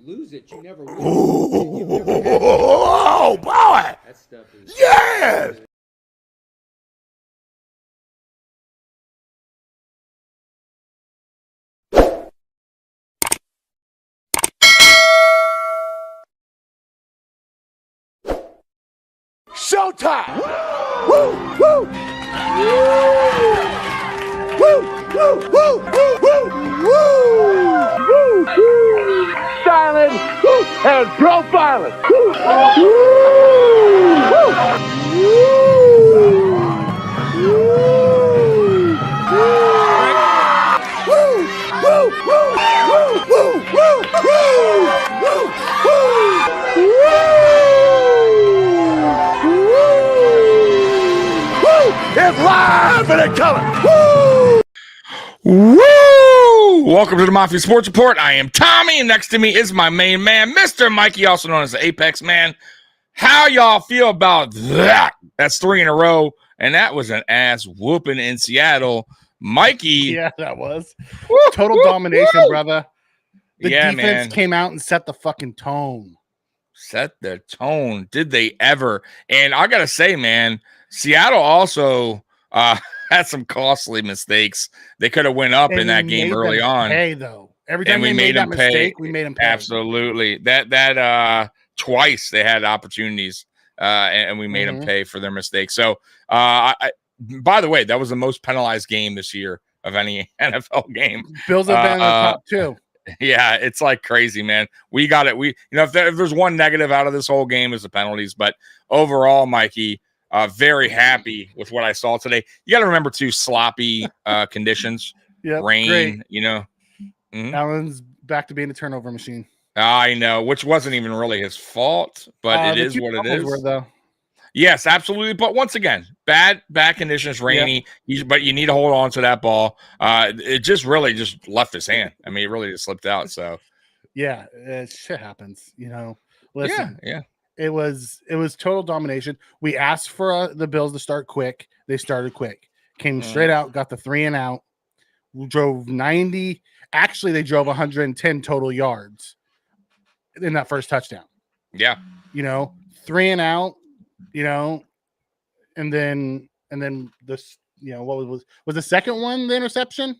lose it, you never win. Oh, boy! That stuff is Yes! Showtime! Woo! Woo! Woo! Woo! Woo! Woo! Woo! Woo! Silent and profiling. It's live and in color. Woo! Woo! Welcome to the Mafia Sports Report. I am Tommy, and next to me is my main man, Mr. Mikey, also known as the Apex Man. How y'all feel about that? That's 3 in a row, and that was an ass whooping in Seattle. Mikey. Yeah, that was. Total domination, brother. The defense came out and set the fucking tone. Set the tone. Did they ever? And I got to say, man, Seattle also had some costly mistakes. They could have went up in that game early on. Hey, though. Every time we made that mistake, we made them pay. Absolutely. That twice they had opportunities, and we made them pay for their mistakes. So, by the way, that was the most penalized game this year of any NFL game. Bills have been in the top 2. Yeah, it's like crazy, man. We got it. If there's one negative out of this whole game is the penalties, but overall, Mikey, very happy with what I saw today. You got to remember too, sloppy conditions, rain. Great. Allen's back to being a turnover machine. I know, which wasn't even really his fault, but it is what it is. Were, though. Yes, absolutely. But once again, bad conditions, rainy. But you need to hold on to that ball. It just really just left his hand. I mean, it really just slipped out. So, yeah, shit happens. Listen, yeah. It was total domination. We asked for the Bills to start quick. They started quick. Came straight out, got the 3 and out. Drove 90. Actually, they drove 110 total yards in that first touchdown. Yeah. 3 and out. And then this, what was the second one, the interception?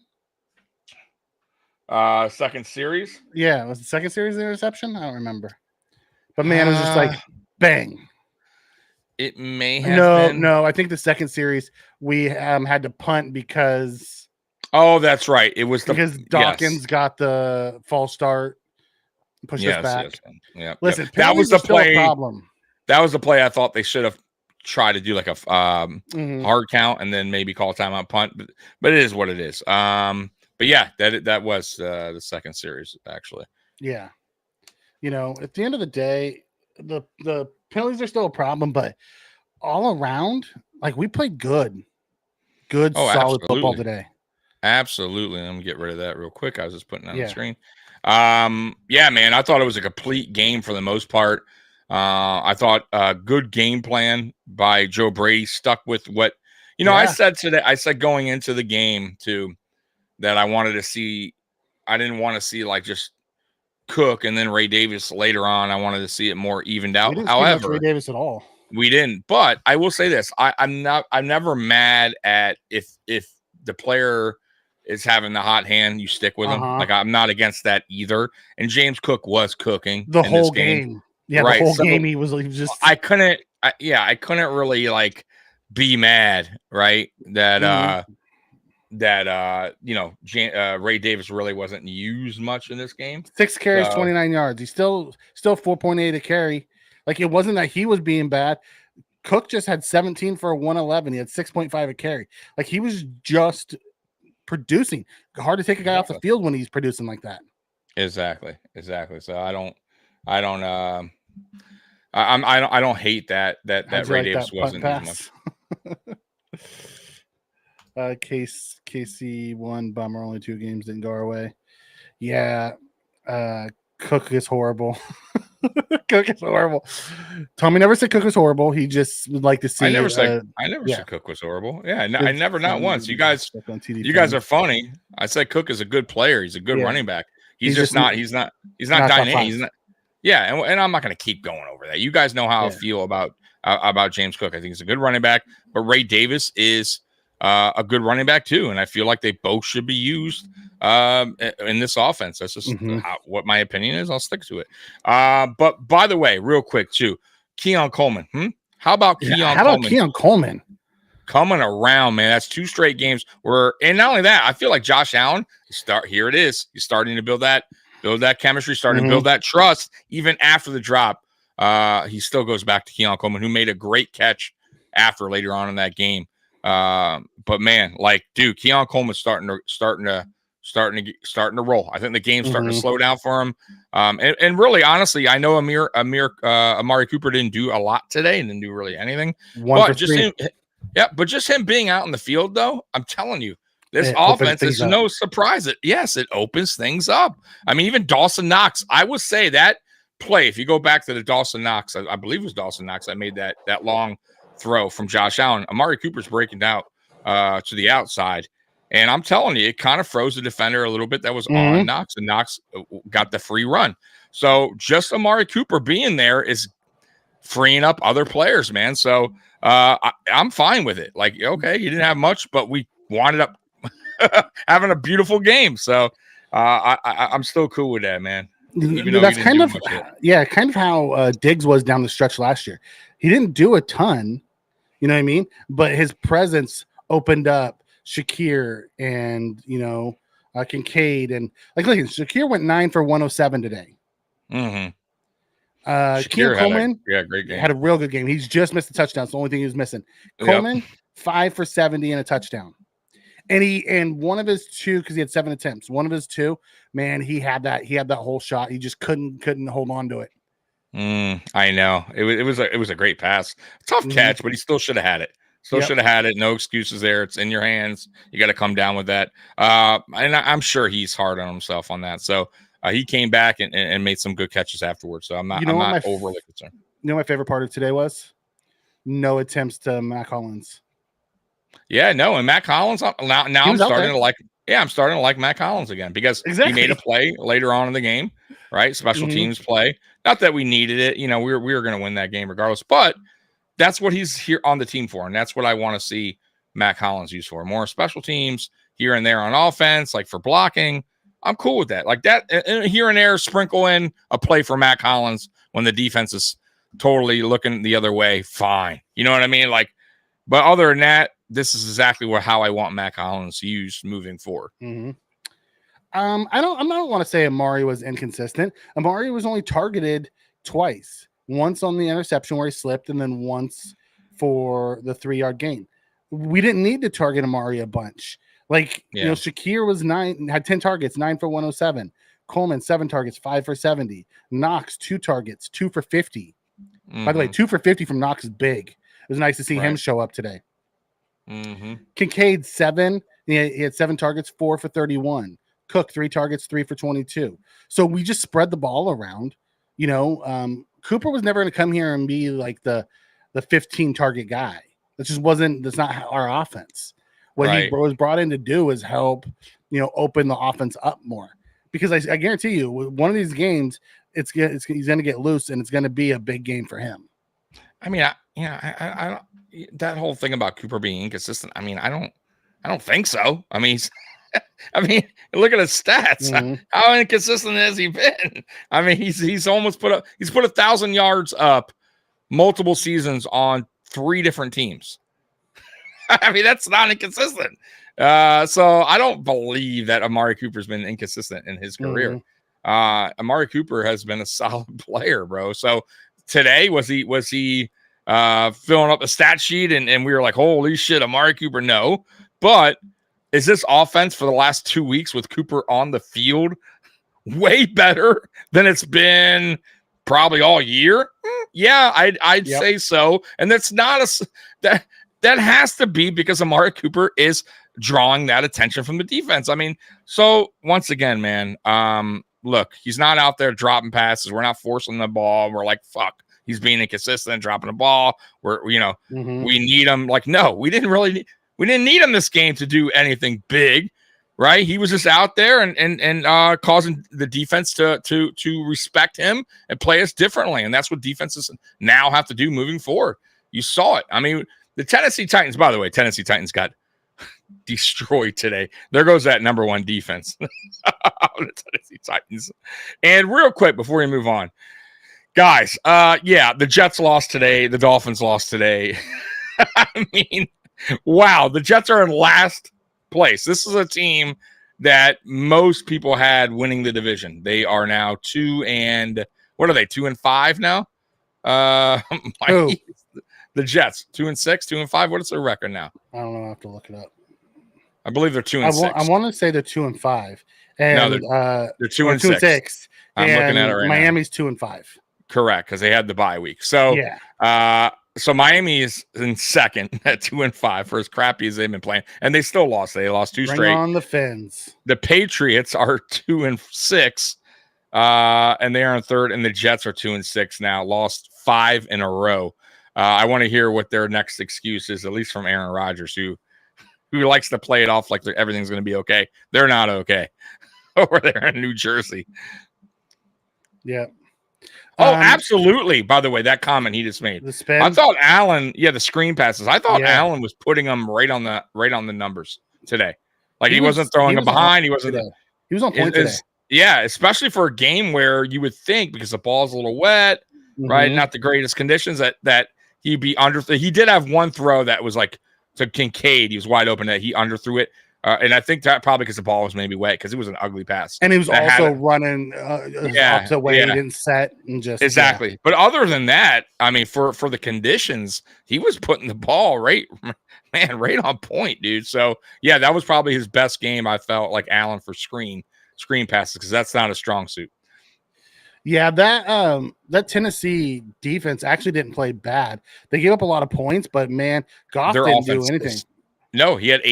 Second series? Yeah, was the second series the interception? I don't remember. But man, it was just like bang. It may have been. No, I think the second series we had to punt because that's right. It was because Dawkins got the false start, pushed us back. Yes. Yeah. Listen, that was the play. Problem. That was the play I thought they should have tried to do like a hard count and then maybe call timeout punt. But it is what it is. But yeah, that was the second series actually. Yeah. At the end of the day, the penalties are still a problem, but all around, like we played good, solid football today. Absolutely. Let me get rid of that real quick. I was just putting it on the screen. Yeah, man, I thought it was a complete game for the most part. I thought a good game plan by Joe Brady, stuck with what, I said today, I said going into the game too, that I didn't want to see like just Cook and then Ray Davis later on. I wanted to see it more evened out. However, Ray Davis at all. We didn't, but I will say this. I'm never mad at if the player is having the hot hand, you stick with him. Like I'm not against that either. And James Cook was cooking the whole game. Yeah, right. The whole game he was just. I couldn't really like be mad, right? That Ray Davis really wasn't used much in this game. 6 carries, 29 yards. He's still 4.8 a carry. Like it wasn't that he was being bad. Cook just had 17 for 111. He had 6.5 a carry. Like he was just producing. Hard to take a guy off the field when he's producing like that. Exactly. So I don't hate that Ray Davis wasn't as much. KC won, bummer. Only 2 games didn't go our way. Yeah, Cook is horrible. Cook is horrible. Tommy never said Cook was horrible. He just would like to see. I never said Cook was horrible. Yeah, I never, not once. You guys are funny. I said Cook is a good player. He's a good running back. He's just not. He's not dynamic. Yeah, and I'm not going to keep going over that. You guys know how I feel about James Cook. I think he's a good running back, but Ray Davis is a good running back too, and I feel like they both should be used in this offense. That's just what my opinion is. I'll stick to it. But by the way, real quick too, Keon Coleman. How about Keon Coleman coming around, man? That's 2 straight games and not only that, I feel like Josh Allen. Here it is. He's starting to build that chemistry, starting to build that trust. Even after the drop, he still goes back to Keon Coleman, who made a great catch later on in that game. But man, like, dude, Keon Coleman's starting to roll. I think the game's starting to slow down for him. And really, honestly, I know Amari Cooper didn't do a lot today and didn't do really anything. But just him being out in the field, though, I'm telling you, this offense is no surprise. It opens things up. I mean, even Dawson Knox, I would say that play, if you go back to the Dawson Knox, I believe it was Dawson Knox that made that long throw from Josh Allen. Amari Cooper's breaking out to the outside. And I'm telling you, it kind of froze the defender a little bit that was on Knox, and Knox got the free run. So just Amari Cooper being there is freeing up other players, man. So I'm fine with it. Like, okay, you didn't have much, but we wound up having a beautiful game. So I'm still cool with that, man. That's kind of how Diggs was down the stretch last year. He didn't do a ton, you know what I mean? But his presence opened up Shakir and, Kincaid. And look, Shakir went 9 for 107 today. Keon Coleman great game. Had a real good game. He's just missed a touchdown. It's the only thing he was missing. Coleman, 5 for 70 and a touchdown. And one of his 2, because he had 7 attempts. One of his 2, man, he had that whole shot. He just couldn't hold on to it. I know. It was a great pass. Tough catch, but he still should have had it. Should have had it. No excuses there. It's in your hands. You got to come down with that. And I'm sure he's hard on himself on that. So he came back and made some good catches afterwards. So I'm not overly concerned. You know what my favorite part of today was? No attempts to Matt Collins. Yeah, no, and Matt Collins now I'm starting to like. Yeah, I'm starting to like Matt Collins again because he made a play later on in the game, right? Special teams play. Not that we needed it, we were going to win that game regardless, but that's what he's here on the team for, and that's what I want to see Matt Collins used for. More special teams here and there on offense, like for blocking. I'm cool with that. Like that, and here and there, sprinkle in a play for Matt Collins when the defense is totally looking the other way. Fine, you know what I mean? Like, but other than that, this is exactly how I want Matt Collins used moving forward. I don't want to say Amari was inconsistent. Amari was only targeted twice. Once on the interception where he slipped, and then once for the 3-yard gain. We didn't need to target Amari a bunch. Shakir was had 10 targets, 9 for 107. Coleman, 7 targets, 5 for 70. Knox, 2 targets, 2 for 50. By the way, 2 for 50 from Knox is big. It was nice to see him show up today. Kincaid, 7. He had 7 targets, 4 for 31. Cook, 3 targets, 3 for 22. So we just spread the ball around. Cooper was never going to come here and be like the 15 target guy. That's not our offense. What he was brought in to do is help, open the offense up more. Because I guarantee you, one of these games, he's going to get loose, and it's going to be a big game for him. I mean, I that whole thing about Cooper being inconsistent. I mean, I don't think so. I mean, look at his stats. How inconsistent has he been? I mean, he's almost put 1,000 yards up multiple seasons on 3 different teams. I mean, that's not inconsistent. So I don't believe that Amari Cooper's been inconsistent in his career. Amari Cooper has been a solid player, bro. So today, was he filling up the stat sheet and we were like, holy shit, Amari Cooper? No. But is this offense for the last 2 weeks with Cooper on the field way better than it's been probably all year? Yeah, I'd say so. And that's not that has to be because Amari Cooper is drawing that attention from the defense. I mean, so once again, man, look, he's not out there dropping passes. We're not forcing the ball. We're like, fuck, he's being inconsistent, dropping the ball. We need him. Like, no, we didn't need him this game to do anything big. right? He was just out there and causing the defense to respect him and play us differently, and that's what defenses now have to do moving forward. You saw it. I mean, the Tennessee Titans. By the way, Tennessee Titans got destroyed today. There goes that number one defense, the Tennessee Titans. And real quick before we move on, guys, the Jets lost today. The Dolphins lost today. I mean, wow, the Jets are in last place. This is a team that most people had winning the division. They are now 2-5 now? The Jets, 2-6, 2-5. What is their record now? I don't know. I have to look it up. I believe they're 2-6. I want to say they're 2-5. And, no, they're 2-6. I'm looking at it right Miami's now. 2-5. Correct, because they had the bye week. So, so Miami is in second at 2-5 for as crappy as they've been playing, and they still lost. They lost two straight. On the Fins. The Patriots are 2-6, and they are in third, and the Jets are 2-6 now. Lost 5 in a row. I want to hear what their next excuse is, at least from Aaron Rodgers, who likes to play it off like everything's going to be okay. They're not okay over there in New Jersey. Yeah. Oh, absolutely. By the way, that comment he just made. The spin. I thought Allen, the screen passes. I thought Allen was putting them right on the numbers today. Like he wasn't throwing them behind. He wasn't. He was on point today. Yeah, especially for a game where you would think, because the ball's a little wet, right? Not the greatest conditions, that he'd be under. He did have one throw that was like to Kincaid. He was wide open that he underthrew it. And I think that probably because the ball was maybe wet, because it was an ugly pass. And he was also running opposite way. He didn't set and just. Exactly. Yeah. But other than that, I mean, for the conditions, he was putting the ball right on point, dude. So, that was probably his best game, I felt like, Allen, for screen passes, because that's not a strong suit. Yeah, that Tennessee defense actually didn't play bad. They gave up a lot of points, but, man, Goff didn't do anything. No, he had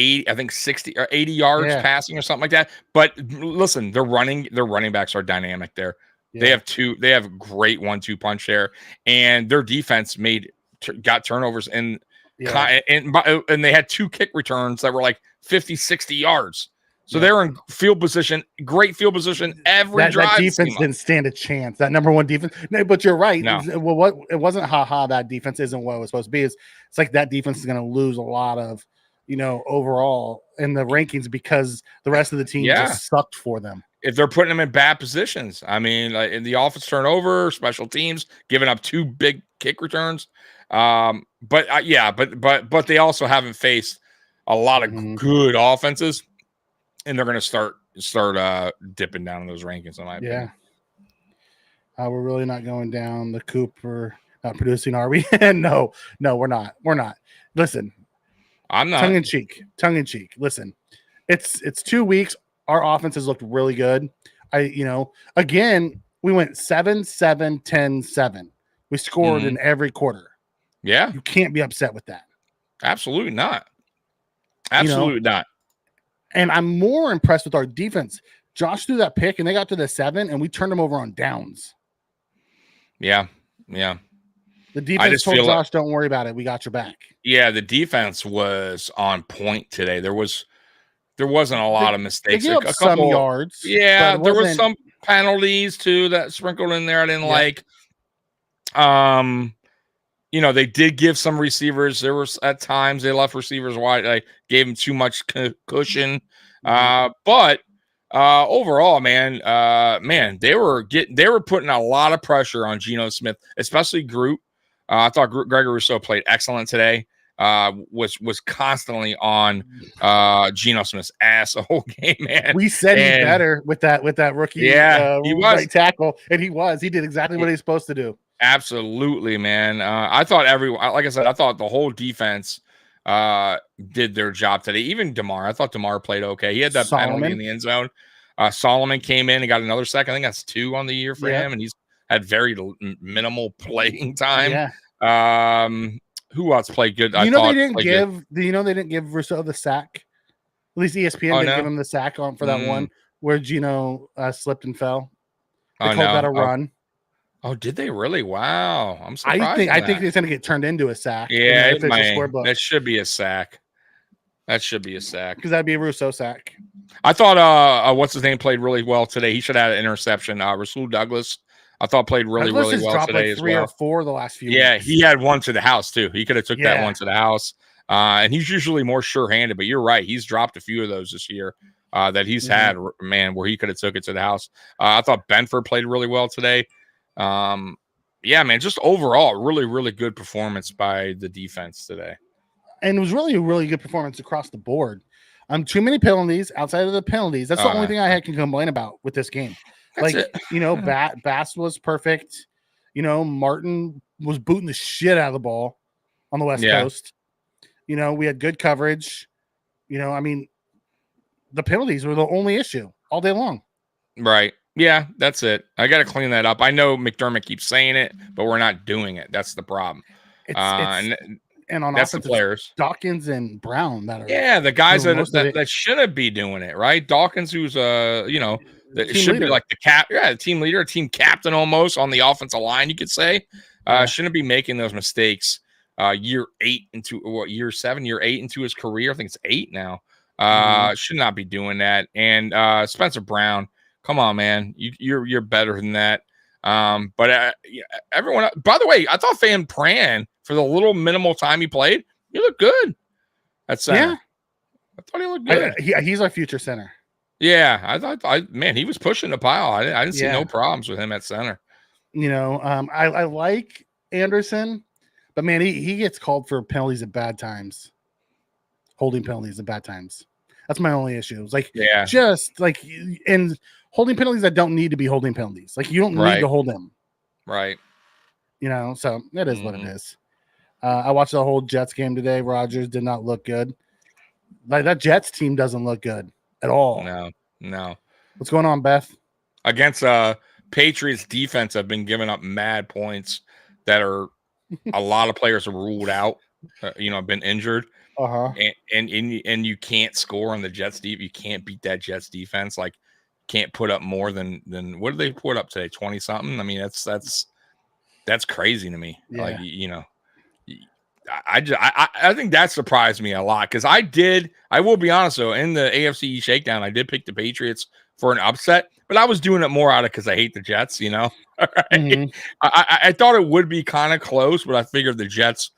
60 or 80 yards passing or something like that. But listen, their running backs are dynamic there. Yeah. They have great 1-2 punch there, and their defense got turnovers and they had 2 kick returns that were like 50, 60 yards. So they're in field position, great field position every drive. That defense didn't stand a chance. That number one defense. No, but you're right. No. Well, it wasn't that defense isn't what it was supposed to be. It's like that defense is going to lose a lot of, overall in the rankings, because the rest of the team just sucked for them. If they're putting them in bad positions, I mean, like in the offense turnover, special teams, giving up 2 big kick returns. But they also haven't faced a lot of good offenses, and they're going to start dipping down in those rankings. In my opinion. We're really not going down the Cooper not producing, are we? No, we're not. We're not. Listen. I'm not. Tongue in cheek. Listen, it's 2 weeks. Our offense has looked really good. Again, we went 7-7-10-7. We scored in every quarter. Yeah. You can't be upset with that. Absolutely not. Absolutely not. And I'm more impressed with our defense. Josh threw that pick, and they got to the 7, and we turned them over on downs. Yeah. The defense told Josh, don't worry about it. We got your back. Yeah, the defense was on point today. There wasn't a lot of mistakes. They gave up some yards. Yeah, there was some penalties too that sprinkled in there I didn't like. They did give some receivers. There was at times they left receivers wide. I gave them too much cushion. But overall, man, they were putting a lot of pressure on Geno Smith, especially Groot. I thought Gregory Rousseau played excellent today. Was constantly on Geno Smith's ass the whole game, man. We said he's better with that rookie. Yeah, he was right tackle, and he did exactly what he's supposed to do. Absolutely, man. I thought like I said, I thought the whole defense did their job today. Even DeMar, I thought DeMar played okay. He had that penalty in the end zone. Solomon came in and got another sack. I think that's 2 on the year for him, and he's had very minimal playing time. Yeah. Who else played good? They didn't give Rousseau the sack. At least ESPN didn't give him the sack for that one where Geno slipped and fell. They called that a run. Oh, did they really? Wow, I'm surprised. I think it's going to get turned into a sack. Yeah, that should be a sack. That should be a sack. Because that'd be a Russo sack. I thought what's his name played really well today. He should have had an interception. Rasul Douglas, I thought played really well today as 3 well. or 4 the last few Yeah, weeks. he had one to the house too. He could have took that one to the house. And he's usually more sure-handed, but you're right. He's dropped a few of those this year that he's had, man, where he could have took it to the house. I thought Benford played really well today. Yeah, man, just overall, really, really good performance by the defense today. And it was really a really good performance across the board. Too many penalties. Outside of the penalties, that's the only thing I can complain about with this game. Bass was perfect. Martin was booting the shit out of the ball on the West Coast. We had good coverage. The penalties were the only issue all day long. Right. Yeah, that's it. I got to clean that up. I know McDermott keeps saying it, but we're not doing it. That's the problem. And on that's offense, the players, Dawkins and Brown that are the guys that shouldn't be doing it, right? Dawkins, who's that should leader. Be like the team leader, team captain almost on the offensive line, you could say. Shouldn't be making those mistakes. Year 8 into year 7, year 8 into his career. I think it's 8 now. Should not be doing that. And Spencer Brown, come on, man, you're better than that. But everyone. By the way, I thought Van Pran, for the little minimal time he played, he looked good at center. Yeah, I thought he looked good. He's our future center. Yeah, I thought, man, he was pushing the pile. I didn't see no problems with him at center. I like Anderson, but man, he gets called for penalties at bad times, holding penalties at bad times. That's my only issue. It's and holding penalties that don't need to be holding penalties. Like, you don't need to hold them. Right. So it is what it is. I watched the whole Jets game today. Rodgers did not look good. Like, that Jets team doesn't look good at all. No. What's going on, Beth? Against Patriots defense have been giving up mad points that are a lot of players are ruled out, been injured. And you can't score on the Jets deep. You can't beat that Jets defense. Like, can't put up more than what did they put up today? 20 something. I mean, that's crazy to me. Yeah. Like, I think that surprised me a lot, because I will be honest though, in the AFC shakedown, I did pick the Patriots for an upset, but I was doing it more out of because I hate the Jets. Right? I thought it would be kind of close, but I figured the Jets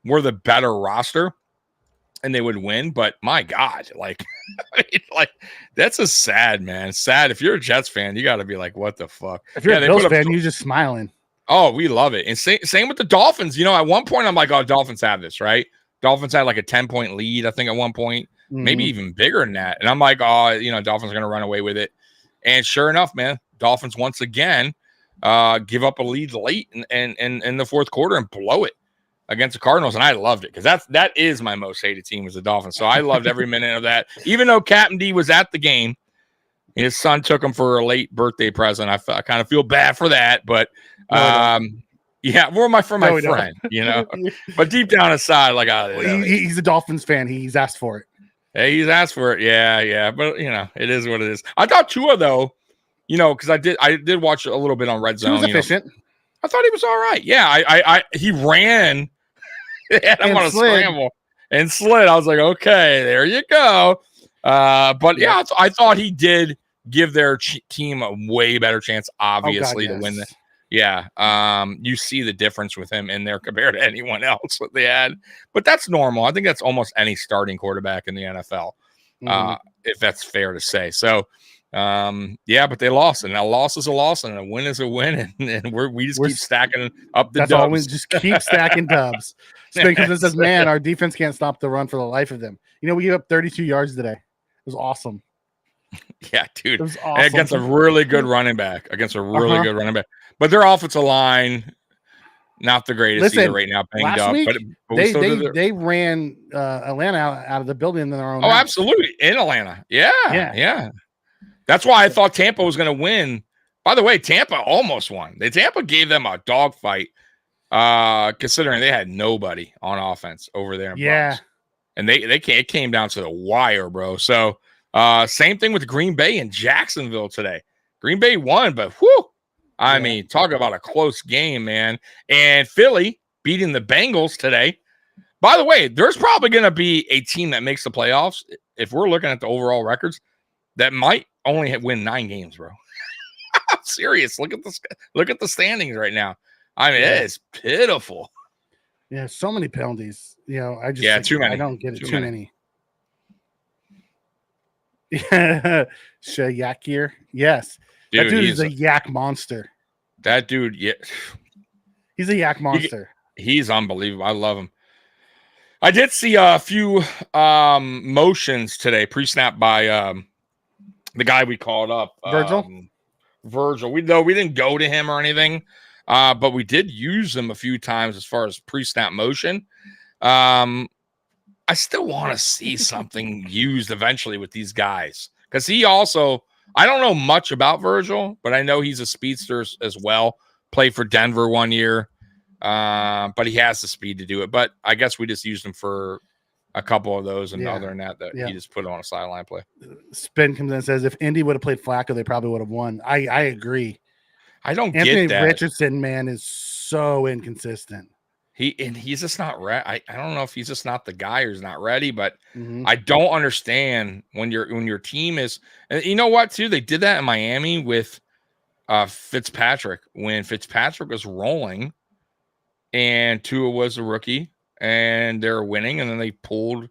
were the better roster and they would win. But my God, like, that's a sad, man. Sad. If you're a Jets fan, you got to be like, what the fuck? If you're a Bills fan, you're just smiling. Oh, we love it. And same with the Dolphins. At one point, I'm like, oh, Dolphins have this, right? Dolphins had like a 10-point lead, I think, at one point, maybe even bigger than that. And I'm like, oh, Dolphins are going to run away with it. And sure enough, man, Dolphins once again give up a lead late in the fourth quarter and blow it against the Cardinals. And I loved it, because that is my most hated team, was the Dolphins. So I loved every minute of that. Even though Captain D was at the game, his son took him for a late birthday present. I kind of feel bad for that, but my friend, but deep down inside, like, he's a Dolphins fan. He's asked for it. Hey, he's asked for it. Yeah. But it is what it is. I thought Tua, though, because I did watch a little bit on Red Zone. He was efficient. I thought he was all right. Yeah. He ran and I'm on a scramble and slid. I was like, okay, there you go. But I thought he did give their team a way better chance, obviously, to win this. Yeah. You see the difference with him in there compared to anyone else that they had, but that's normal. I think that's almost any starting quarterback in the NFL, if that's fair to say. So, but they lost, and a loss is a loss, and a win is a win, and we just keep stacking up the dubs. All we just keep stacking dubs. Because it says, man, our defense can't stop the run for the life of them. We gave up 32 yards today. It was awesome. Yeah, dude. It was awesome. Against a really good running back. Good running back. But their offensive line, not the greatest either right now, banged up. Week, but they ran Atlanta out of the building in their own. Oh, house. Absolutely. In Atlanta. Yeah. That's why I thought Tampa was going to win. By the way, Tampa almost won. Tampa gave them a dogfight, considering they had nobody on offense over there. Yeah. And it came down to the wire, bro. So same thing with Green Bay and Jacksonville today. Green Bay won, but whew. I mean, talk about a close game, man. And Philly beating the Bengals today By the way, there's probably going to be a team that makes the playoffs if we're looking at the overall records that might only win 9 games, bro. I'm serious. Look at the standings right now. I mean, it is pitiful. Yeah, so many penalties. Too many. I don't get it. Too many. Yeah, Shayakir. Yes, dude, that dude is a yak monster. That dude, yeah, he's a yak monster. He's unbelievable. I love him. I did see a few motions today, pre-snap by the guy we called up, Virgil. We didn't go to him or anything, but we did use him a few times as far as pre-snap motion. I still want to see something used eventually with these guys because he also, I don't know much about Virgil, but I know he's a speedster as well. Played for Denver 1 year, but he has the speed to do it. But I guess we just used him for a couple of those, and other than that, he just put on a sideline play. Spin comes in and says if Indy would have played Flacco, they probably would have won. I agree. I don't Anthony get that. Richardson, man, is so inconsistent. He's just not ready. I don't know if he's just not the guy or he's not ready, but I don't understand when your team is. And you know what? Too, they did that in Miami with Fitzpatrick when Fitzpatrick was rolling, and Tua was a rookie, and they were winning, and then they pulled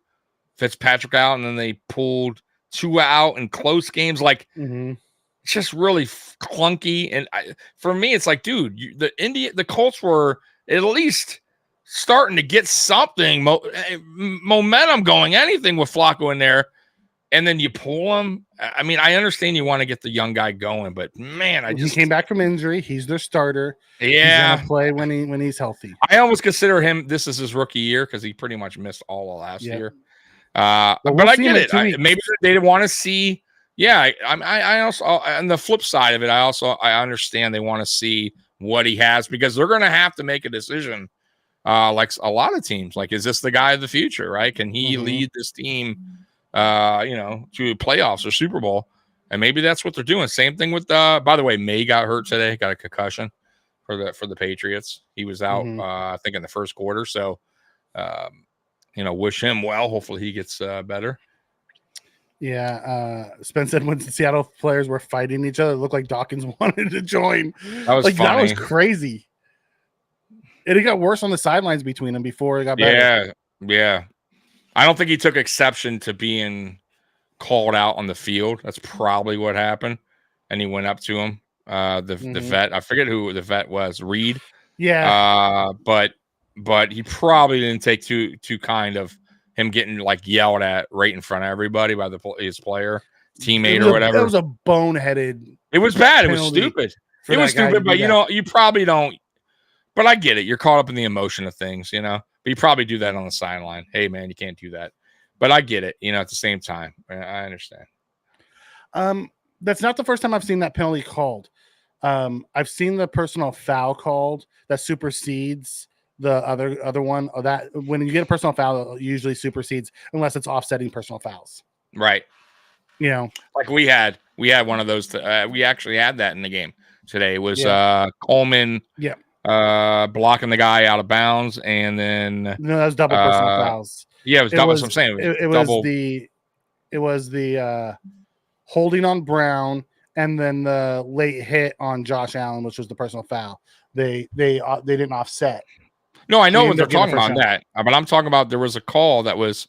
Fitzpatrick out, and then they pulled Tua out in close games. Like it's just really clunky. And for me, it's like, dude, the Colts were at least starting to get something momentum going, anything with Flacco in there, and then you pull him. I mean, I understand you want to get the young guy going, but man, he came back from injury. He's their starter. Yeah, he's gonna play when he's healthy. I almost consider him. This is his rookie year because he pretty much missed all of last year. But I get it. Maybe they didn't want to see. Yeah, I also on the flip side of it, I understand they want to see what he has because they're going to have to make a decision. Like a lot of teams, like, is this the guy of the future, right? Can he lead this team, to playoffs or Super Bowl? And maybe that's what they're doing. Same thing with, by the way, May got hurt today, got a concussion for the Patriots. He was out, I think in the first quarter. So, wish him well. Hopefully he gets better. Yeah. Spence said when the Seattle players were fighting each other, it looked like Dawkins wanted to join. That was funny. That was crazy. It got worse on the sidelines between them before it got better. Yeah. I don't think he took exception to being called out on the field. That's probably what happened. And he went up to him. The vet, I forget who the vet was, Reed. Yeah. But he probably didn't take too kind of him getting like yelled at right in front of everybody by his player, teammate or whatever. It was a boneheaded. It was bad. It was stupid. It was stupid, but you probably don't. But I get it. You're caught up in the emotion of things, But you probably do that on the sideline. Hey, man, you can't do that. But I get it, at the same time. I understand. That's not the first time I've seen that penalty called. I've seen the personal foul called that supersedes the other one. That when you get a personal foul, it usually supersedes unless it's offsetting personal fouls. Right. Like we had one of those. We actually had that in the game today. It was Coleman. Yeah. Blocking the guy out of bounds, and then no, that was double personal fouls. Yeah, it was double. That's what I'm saying. It was the holding on Brown, and then the late hit on Josh Allen, which was the personal foul. They didn't offset. No, I know what they're talking about that, but I'm talking about there was a call that was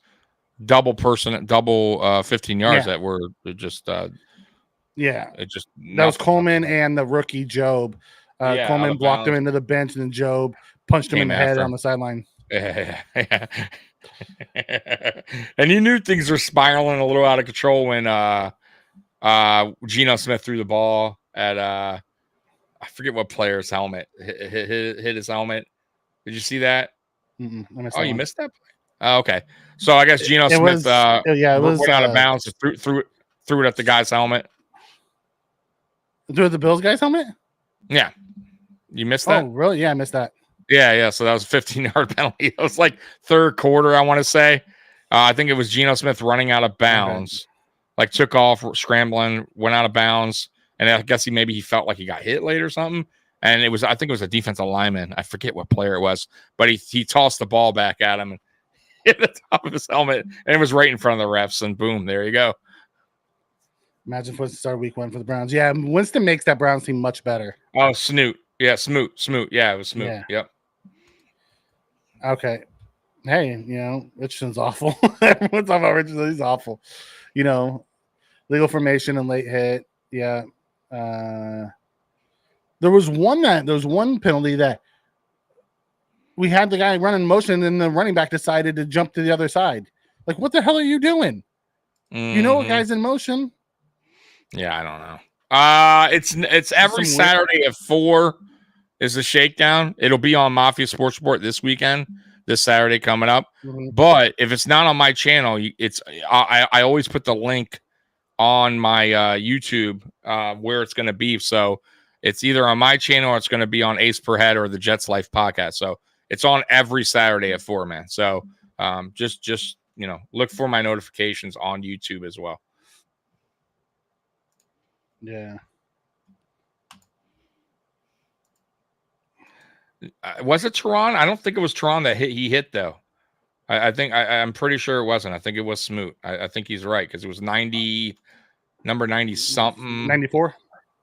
double 15 yards that were just it just that was Coleman and the rookie Job. Coleman blocked him into the bench, and then Job punched him in the head on the sideline. And you knew things were spiraling a little out of control when Geno Smith threw the ball at I forget what player's helmet hit his helmet. Did you see that? You missed that? Oh, okay. So I guess Geno Smith went out of bounds, threw it at the guy's helmet. Threw it at the Bills guy's helmet? Yeah. You missed that? Oh, really? Yeah, I missed that. Yeah. So that was a 15-yard penalty. It was like third quarter, I want to say. I think it was Geno Smith running out of bounds. Like took off, scrambling, went out of bounds. And I guess he felt like he got hit late or something. And I think it was a defensive lineman. I forget what player it was. But he tossed the ball back at him. And hit the top of his helmet, and it was right in front of the refs, and boom, there you go. Imagine if Winston started week 1 for the Browns. Yeah, Winston makes that Browns team much better. Oh, Snoot. Yeah, Smoot. Yeah, it was Smoot. Yeah. Yep. Okay. Hey, Richardson's awful. Everyone's talking about Richardson. He's awful. Legal formation and late hit. Yeah. There was one penalty that we had the guy running motion and the running back decided to jump to the other side. Like, what the hell are you doing? Mm-hmm. A guy's in motion. Yeah, I don't know. It's every Saturday at 4 is the shakedown. It'll be on Mafia Sports Report this weekend, this Saturday coming up. Mm-hmm. But if it's not on my channel, I always put the link on my YouTube where it's going to be. So it's either on my channel or it's going to be on Ace Per Head or the Jets Life podcast. So it's on every Saturday at 4, man. So just look for my notifications on YouTube as well. Yeah. Was it Teron? I don't think it was Teron that he hit though. I'm pretty sure it wasn't. I think it was Smoot. I think he's right because it was number 90 something. 94.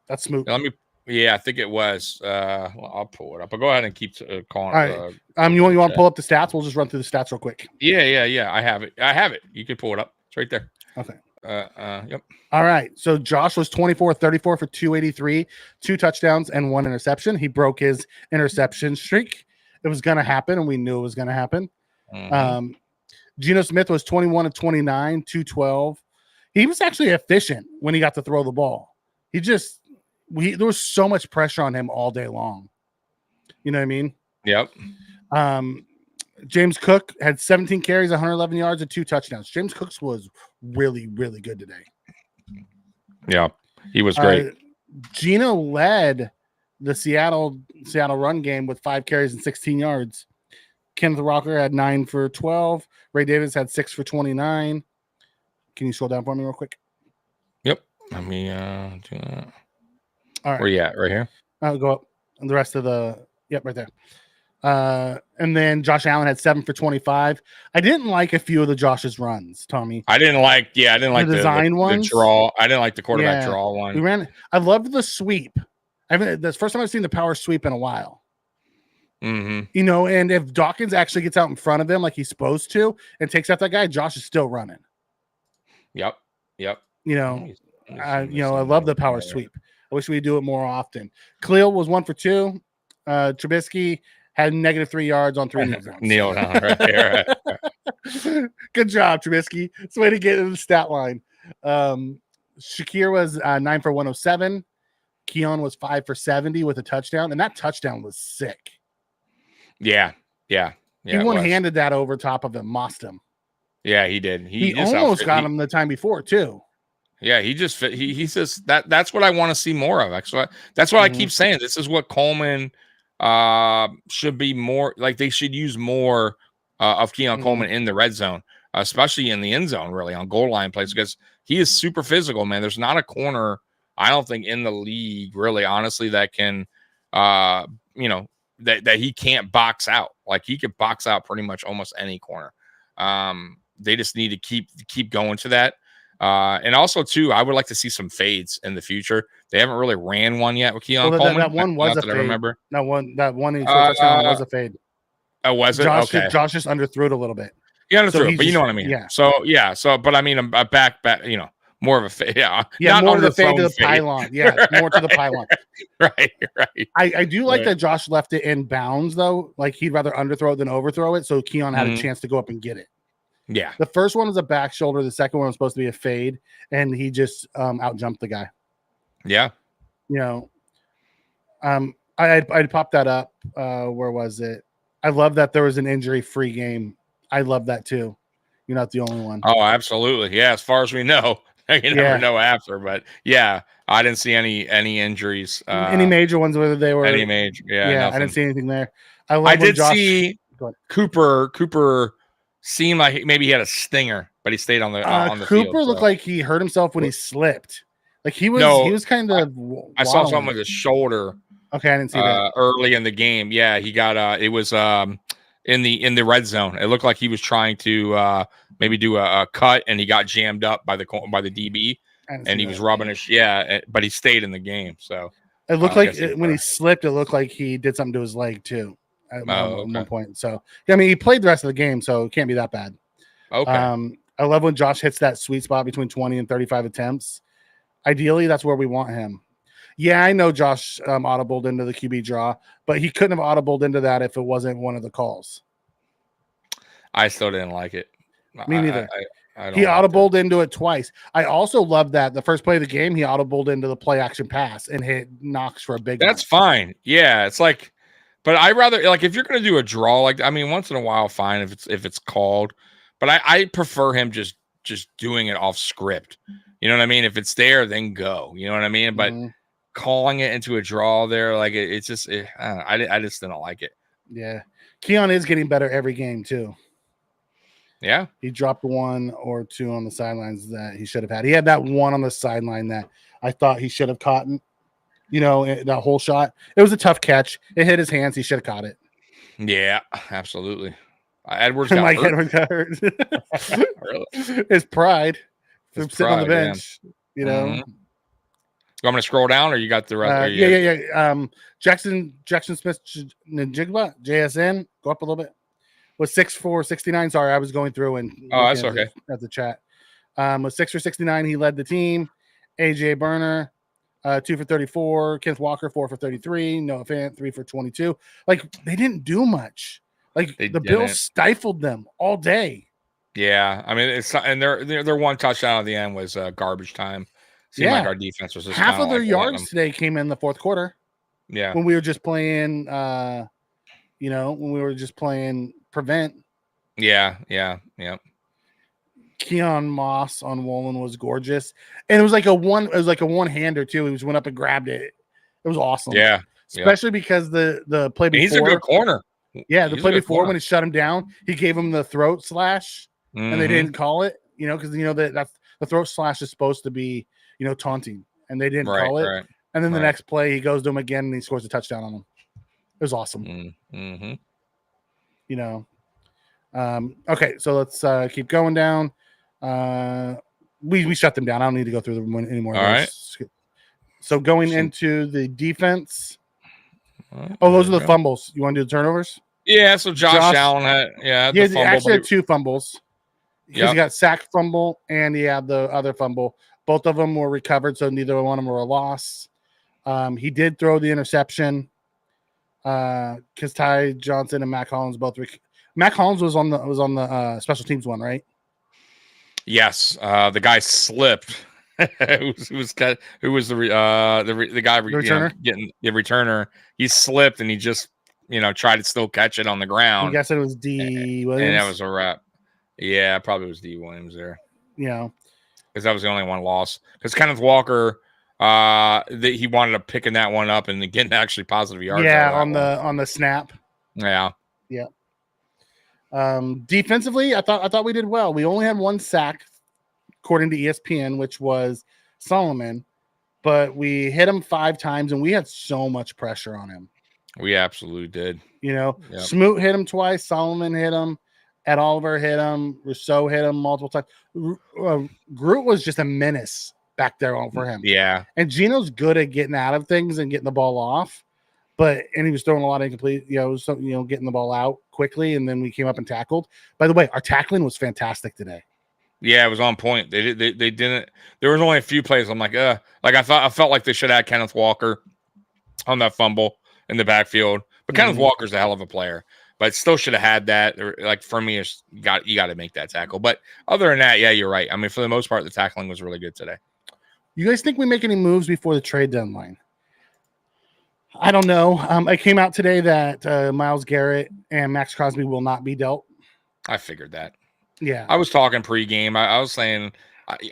That's Smoot. I think it was. I'll pull it up. I'll go ahead and keep calling. All right. You want to pull up the stats? We'll just run through the stats real quick. Yeah. I have it. You can pull it up. It's right there. Okay. Yep. All right. So Josh was 24-34 for 283, 2 touchdowns and 1 interception. He broke his interception streak. It was going to happen, and we knew it was going to happen. Mm-hmm. Geno Smith was 21-29, 212. He was actually efficient when he got to throw the ball. There was so much pressure on him all day long. You know what I mean? Yep. James Cook had 17 carries, 111 yards, and 2 touchdowns. James Cook was really, really good today. Yeah, he was great. Geno led the Seattle run game with 5 carries and 16 yards. Kenneth Walker had 9 for 12. Ray Davis had 6 for 29. Can you scroll down for me real quick? Yep. Let me do that. All right. Where you at? Right here? I'll go up. And the rest of right there. And then Josh Allen had 7 for 25. I didn't like a few of the Josh's runs, Tommy. I didn't like the design ones. The draw. I didn't like the quarterback draw one. I loved the sweep. That's the first time I've seen the power sweep in a while. Mm-hmm. And if Dawkins actually gets out in front of him like he's supposed to and takes out that guy, Josh is still running. Yep. I love the power sweep. I wish we'd do it more often. Khalil was 1 for 2. Trubisky had -3 yards on 3 kneel down right there. Good job, Trubisky. It's a way to get into the stat line. Shakir was 9 for 107. Keon was 5 for 70 with a touchdown, and that touchdown was sick. Yeah. He one-handed that over top of him, mossed him. Yeah, he did. He almost got him the time before too. Yeah, he just fit. He says that's what I want to see more of. Actually, that's what I keep saying. This is what Coleman should be more like. They should use more of Keon Coleman in the red zone, especially in the end zone, really on goal line plays, because he is super physical, man. There's not a corner, I don't think, in the league, really, honestly, that can, that he can't box out. Like, he could box out pretty much almost any corner. They just need to keep going to that. And also, too, I would like to see some fades in the future. They haven't really ran one yet with Keon Coleman. That one was a fade. I remember. That one touchdown was a fade. Oh, was it? Okay. Josh just underthrew it a little bit. Yeah, underthrew it, but you know what I mean. Yeah. So, but I mean, a back, more of a fade. Yeah, more of the fade to the pylon. Yeah, more to the pylon. Right. I do like that Josh left it in bounds, though. Like, he'd rather underthrow it than overthrow it, so Keon had a chance to go up and get it. Yeah. The first one was a back shoulder. The second one was supposed to be a fade, and he just out-jumped the guy. Yeah. I'd pop that up. Where was it? I love that there was an injury-free game. I love that, too. You're not the only one. Oh, absolutely. Yeah, as far as we know. You never know after, but yeah, I didn't see any injuries. Any major ones, whether they were any major. Yeah, I didn't see anything there. I did see Cooper seemed like maybe he had a stinger, but he stayed on the field. Cooper looked like he hurt himself when he slipped. Like he was kind of. I saw something with his shoulder. Okay, I didn't see that early in the game. Yeah, he got it was in the red zone. It looked like he was trying to maybe do a cut, and he got jammed up by the DB, and he was rubbing his but he stayed in the game. So it looked like when he slipped, it looked like he did something to his leg too at one point. So I mean, he played the rest of the game, so it can't be that bad. Okay. I love when Josh hits that sweet spot between 20 and 35 attempts. Ideally, that's where we want him. Yeah, I know Josh audibled into the QB draw, but he couldn't have audibled into that if it wasn't one of the calls. I still didn't like it. Me neither. He audibled into it twice. I also love that the first play of the game, he audibled into the play action pass and hit Knox for a big. That's fine. Yeah, it's like, but I rather like if you're going to do a draw, like I mean, once in a while, fine if it's called, but I prefer him just doing it off script. You know what I mean? If it's there, then go. You know what I mean? But calling it into a draw there, like it's just I just didn't like it. Yeah, Keon is getting better every game too. Yeah, he dropped 1 or 2 on the sidelines that he should have had. He had that one on the sideline that I thought he should have caught. You know, that whole shot. It was a tough catch. It hit his hands. He should have caught it. Yeah, absolutely. Edwards got hurt. Edwards got hurt. Really? His pride from sitting on the bench. Yeah. You know. You want me to scroll down, or you got the rest? Yeah. Jackson Smith Njigba, JSN. Go up a little bit. Was 6'4", 69. Sorry, I was going through and that's okay. At the chat. Was 6 for 69. He led the team. AJ Burner, 2 for 34. Kenneth Walker, 4 for 33. Noah Fant, 3 for 22. Like they didn't do much. Like the Bills stifled them all day. Yeah, I mean and their one touchdown at the end was garbage time. Seemed like our defense was just half of their yards today came in the fourth quarter. Yeah, when we were just playing, when we were just playing prevent. Yeah. Keon Moss on Woolen was gorgeous, and it was like a one-hander too. He just went up and grabbed it. It was awesome. Yeah, especially because the play before. He's a good corner. Yeah, the play before when he shut him down, he gave him the throat slash, and they didn't call it. You know, because that's the throat slash is supposed to be taunting, and they didn't call it. Right. And then the next play, he goes to him again, and he scores a touchdown on him. It was awesome. Mm-hmm. Okay, so let's keep going down. We shut them down. I don't need to go through them anymore. All right. So going into the defense. Those are the fumbles. You want to do the turnovers? Yeah. So Josh Allen had he actually had 2 fumbles. Because he got sack fumble and he had the other fumble. Both of them were recovered, so neither one of them were a loss. He did throw the interception. Because Ty Johnson and Mac Hollins both. Mac Hollins was on the special teams one, right? Yes. The guy slipped. who was the guy returner? Getting the returner? He slipped and he just tried to still catch it on the ground. I guess it was D. Williams, and that was a wrap. Yeah, probably was D. Williams there. Because that was the only one loss. Because Kenneth Walker. He wanted to picking that one up and getting actually positive yards. Yeah, on the snap. Yeah. Defensively, I thought we did well. We only had 1 sack, according to ESPN, which was Solomon, but we hit him 5 times, and we had so much pressure on him. We absolutely did. Smoot hit him twice. Solomon hit him. Ed Oliver hit him. Rousseau hit him multiple times. Groot was just a menace back there for him. Yeah. And Gino's good at getting out of things and getting the ball off, and he was throwing a lot of incomplete, getting the ball out quickly, and then we came up and tackled. By the way, our tackling was fantastic today. Yeah, it was on point. They didn't. There was only a few plays. I'm like, I felt like they should have had Kenneth Walker on that fumble in the backfield. But Kenneth Walker's a hell of a player. But still should have had that. Like for me, you got to make that tackle. But other than that, yeah, you're right. I mean, for the most part, the tackling was really good today. You guys think we make any moves before the trade deadline? I don't know. It came out today that Myles Garrett and Max Crosby will not be dealt. I figured that. Yeah. I was talking pregame. I was saying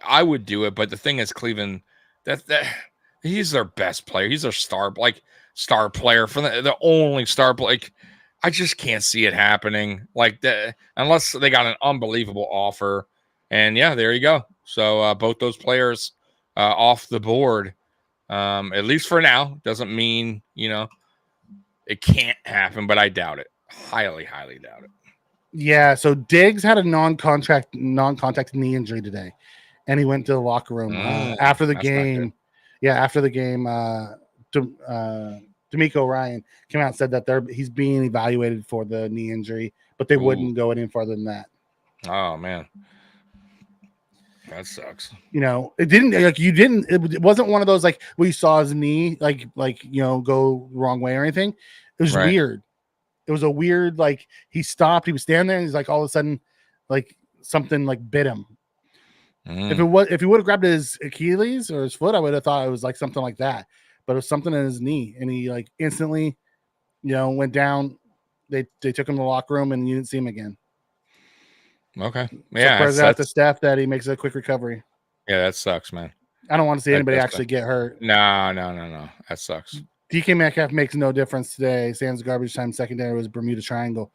I would do it, but the thing is, Cleveland, that he's their best player. He's their star player for the only star player. Like, I just can't see it happening like that unless they got an unbelievable offer. And yeah, there you go. So both those players off the board, at least for now. Doesn't mean it can't happen, but I doubt it. highly doubt it. Yeah, so Diggs had a non-contact knee injury today, and he went to the locker room after the game. Yeah, after the game, D'Amico Ryan came out and said that he's being evaluated for the knee injury, but they wouldn't go any further than that. Oh man, that sucks. It wasn't one of those like we saw his knee go the wrong way or anything. It was weird. It was a weird, like, he stopped, he was standing there, and he's like, all of a sudden, like, something like bit him. If he would have grabbed his Achilles or his foot, I would have thought it was like something like that. But it was something in his knee, and he like instantly, went down. They took him to the locker room, and you didn't see him again. Okay, yeah. So out to Steph that he makes a quick recovery. Yeah, that sucks, man. I don't want to see anybody actually get hurt. No. That sucks. DK Metcalf makes no difference today. Sands garbage time secondary was Bermuda Triangle.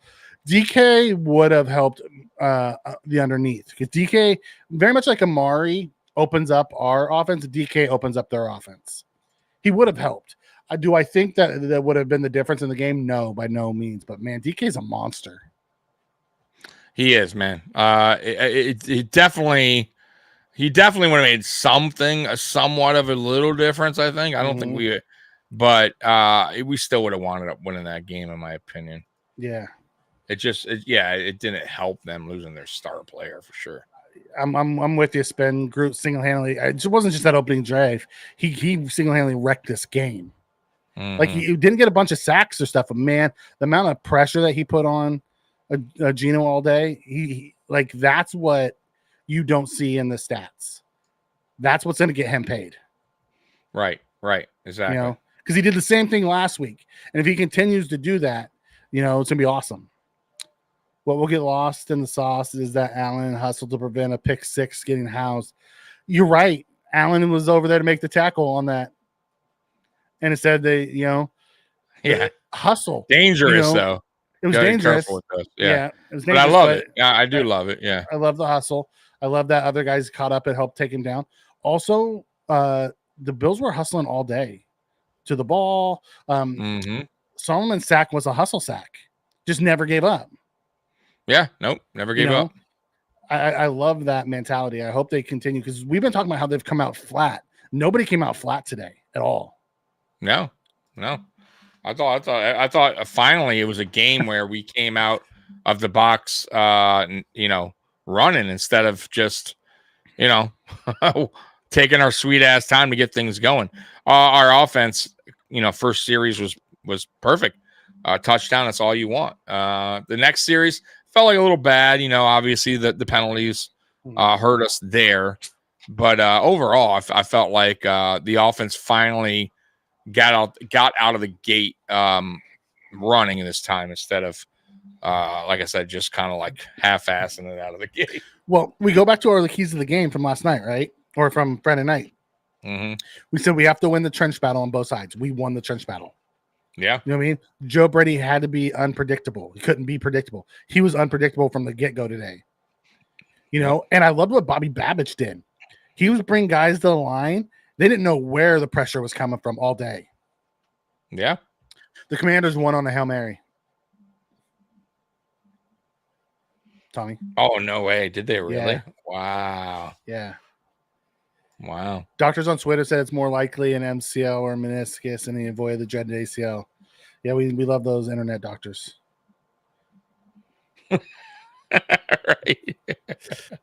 DK would have helped the underneath because DK, very much like Amari, opens up our offense. DK opens up their offense. He would have helped. Do I think that would have been the difference in the game? No, by no means. But man, DK is a monster. He is, man. He definitely would have made somewhat of a little difference. I think. I don't think we. But we still would have wound up winning that game, in my opinion. Yeah. It didn't help them losing their star player for sure. I'm with you, Spin. Groot single-handedly. It wasn't just that opening drive. He single-handedly wrecked this game. Mm-hmm. Like, he didn't get a bunch of sacks or stuff, but man, the amount of pressure that he put on Geno all day, he that's what you don't see in the stats. That's what's going to get him paid. Right. Exactly. Because he did the same thing last week. And if he continues to do that, it's going to be awesome. What will get lost in the sauce is that Allen hustled to prevent a pick six getting housed. You're right. Allen was over there to make the tackle on that. And instead they, hustle. Dangerous, though. It was dangerous. Yeah. It was dangerous. But I love it. Yeah, I do love it. Yeah. I love the hustle. I love that other guys caught up and helped take him down. Also, the Bills were hustling all day to the ball. Solomon's sack was a hustle sack. Just never gave up. Yeah, nope, never gave up. I love that mentality. I hope they continue because we've been talking about how they've come out flat. Nobody came out flat today at all. No. I thought finally it was a game where we came out of the box, running instead of just, taking our sweet ass time to get things going. Our offense, first series was perfect. Touchdown. That's all you want. The next series felt like a little bad. Obviously the penalties hurt us there, but overall, I felt like the offense finally got out of the gate running this time instead of like I said, just kind of like half-assing it out of the gate. Well, we go back to the keys of the game from last night, right? Or from Friday night. Mm-hmm. We said we have to win the trench battle on both sides. We won the trench battle. Yeah. You know what I mean? Joe Brady had to be unpredictable. He couldn't be predictable. He was unpredictable from the get-go today. And I loved what Bobby Babbage did. He was bringing guys to the line. They didn't know where the pressure was coming from all day. Yeah. The Commanders won on a Hail Mary. Tommy. Oh, no way. Did they really? Yeah. Wow. Yeah. Wow. Doctors on Twitter said it's more likely an MCL or meniscus, and he avoided the dreaded ACL. Yeah, we love those internet doctors. Right.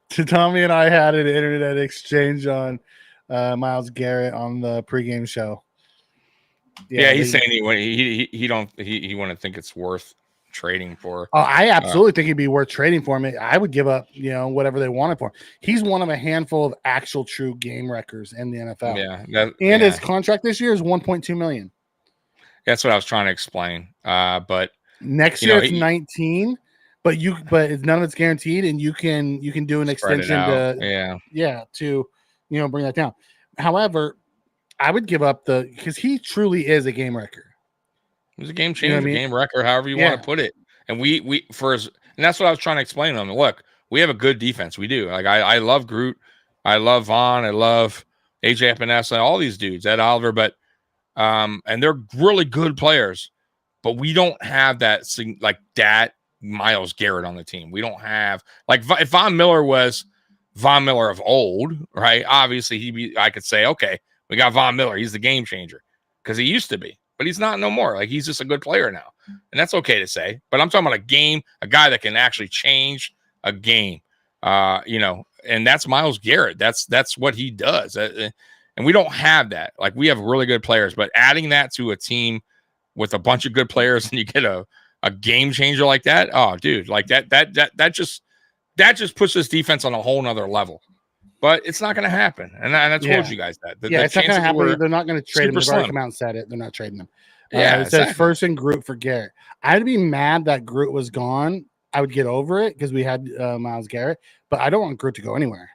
Tommy and I had an internet exchange on Myles Garrett on the pregame show. Yeah, he's saying he wouldn't think it's worth trading for. Oh, I absolutely think it'd be worth trading for him. I would give up, whatever they wanted for him. He's one of a handful of actual true game wreckers in the NFL. Yeah, his contract this year is $1.2 million. That's what I was trying to explain. But next year it's 19, but it's none of it's guaranteed, and you can do an extension to bring that down. However, I would give up because he truly is a game wrecker. He's a game changer, game wrecker, however you want to put it. And and that's what I was trying to explain to him. Look, we have a good defense. We do. Like I love Groot, I love Vaughn, I love AJ Epinesa, all these dudes, Ed Oliver, but and they're really good players. but we don't have that like that Myles Garrett on the team. We don't have like if Von Miller was Von Miller of old, right? Obviously, I could say, okay, we got Von Miller. He's the game changer because he used to be, but he's not no more. Like he's just a good player now, and that's okay to say. But I'm talking about a guy that can actually change a game, and that's Myles Garrett. That's what he does, and we don't have that. Like we have really good players, but adding that to a team with a bunch of good players, and you get a game changer like that, oh, dude, like that just puts this defense on a whole nother level. But it's not going to happen, and I told you guys that. It's not going to happen. They're not going to trade him. They've already come out and said it. They're not trading him. It says first in Groot for Garrett. I'd be mad that Groot was gone. I would get over it because we had Myles Garrett, but I don't want Groot to go anywhere.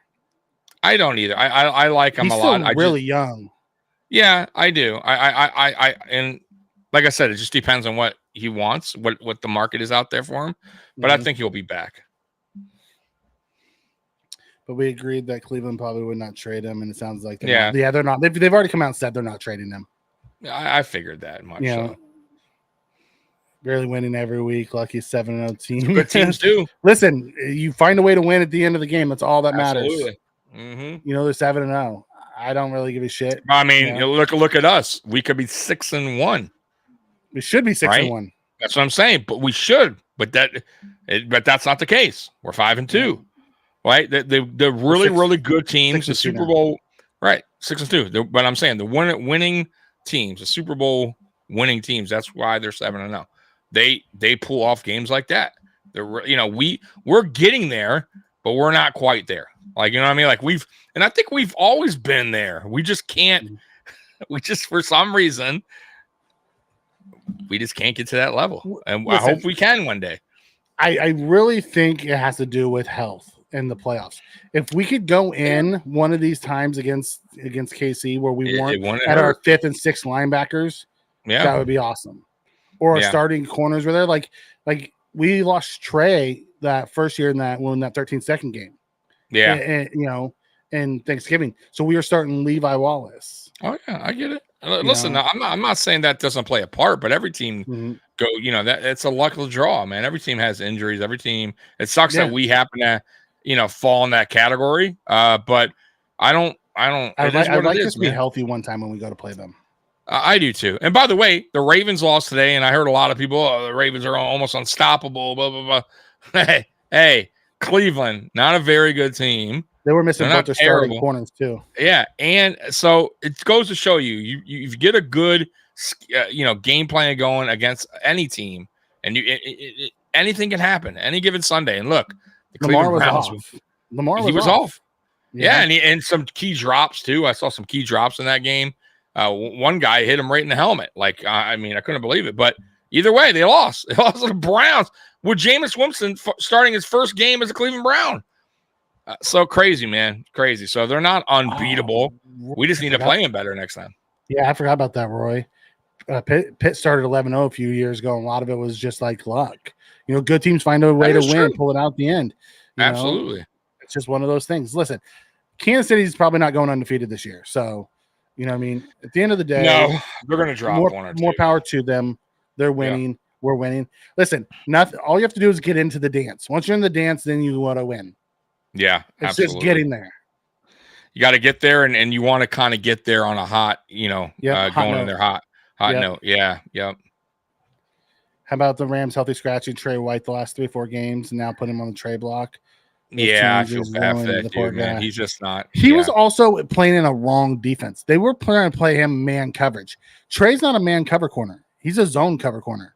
I don't either. I like him a lot. He's really young. Yeah, I do. I and like I said, it just depends on what he wants, what the market is out there for him. But I think he'll be back. But we agreed that Cleveland probably would not trade him, and it sounds like they're not. They've already come out and said they're not trading him. I figured that much. So. Barely winning every week, lucky 7-0 team. Good teams too. Listen, you find a way to win at the end of the game. That's all that matters. Absolutely. Mm-hmm. They're 7-0. I don't really give a shit. I mean, look at us. We could be 6-1. We should be 6-1. That's what I'm saying. But we should. But that's not the case. We're 5-2. Right? They're really good teams. The Super Bowl, right? 6-2. But I'm saying the winning teams, the Super Bowl winning teams. That's why they're 7-0. They pull off games like that. We're getting there, but we're not quite there. Like what I mean? Like I think we've always been there. We just can't. We just for some reason we just can't get to that level, and I hope we can one day. I really think it has to do with health in the playoffs. If we could go in one of these times against KC where we weren't at our 5th and 6th linebackers, that would be awesome. Or starting corners were there. Like we lost Trey that first year in that 13-second game. Yeah. And Thanksgiving. So we were starting Levi Wallace. Oh yeah, I get it. Listen, I'm not saying that doesn't play a part, but every team go, that it's a luck of the draw, man. Every team has injuries. Every team. It sucks that we happen to, fall in that category. But I don't. I'd like to be healthy one time when we go to play them. I do too. And by the way, the Ravens lost today, and I heard a lot of people, the Ravens are almost unstoppable, blah, blah, blah. Hey, Cleveland, not a very good team. They were missing both their starting corners too. Yeah, and so it goes to show you get a good, game plan going against any team, and anything can happen any given Sunday. And look, the Lamar was off. He was off. Yeah, and some key drops too. I saw some key drops in that game. One guy hit him right in the helmet. Like, I couldn't believe it. But either way, they lost. They lost to the Browns with Jameis Winston starting his first game as a Cleveland Brown. So crazy, man. Crazy. So they're not unbeatable. We just need to play them better next time. Yeah, I forgot about that, Roy. Pitt started 11-0 a few years ago, and a lot of it was just like luck. Good teams find a way to win, pull it out at the end. Absolutely. It's just one of those things. Listen, Kansas City's probably not going undefeated this year. So, at the end of the day, no, they're going to drop one or two. More power to them. They're winning. Yeah. We're winning. Listen, all you have to do is get into the dance. Once you're in the dance, then you want to win. Yeah, it's absolutely. Just getting there. You got to get there, and you want to kind of get there on a hot, going in there hot note. Yeah, yep. How about the Rams healthy scratching Trey White the last 3-4 games, and now put him on the trade block? I feel bad for that dude, man. He's just not. He was also playing in a wrong defense. They were trying to play him man coverage. Trey's not a man cover corner. He's a zone cover corner.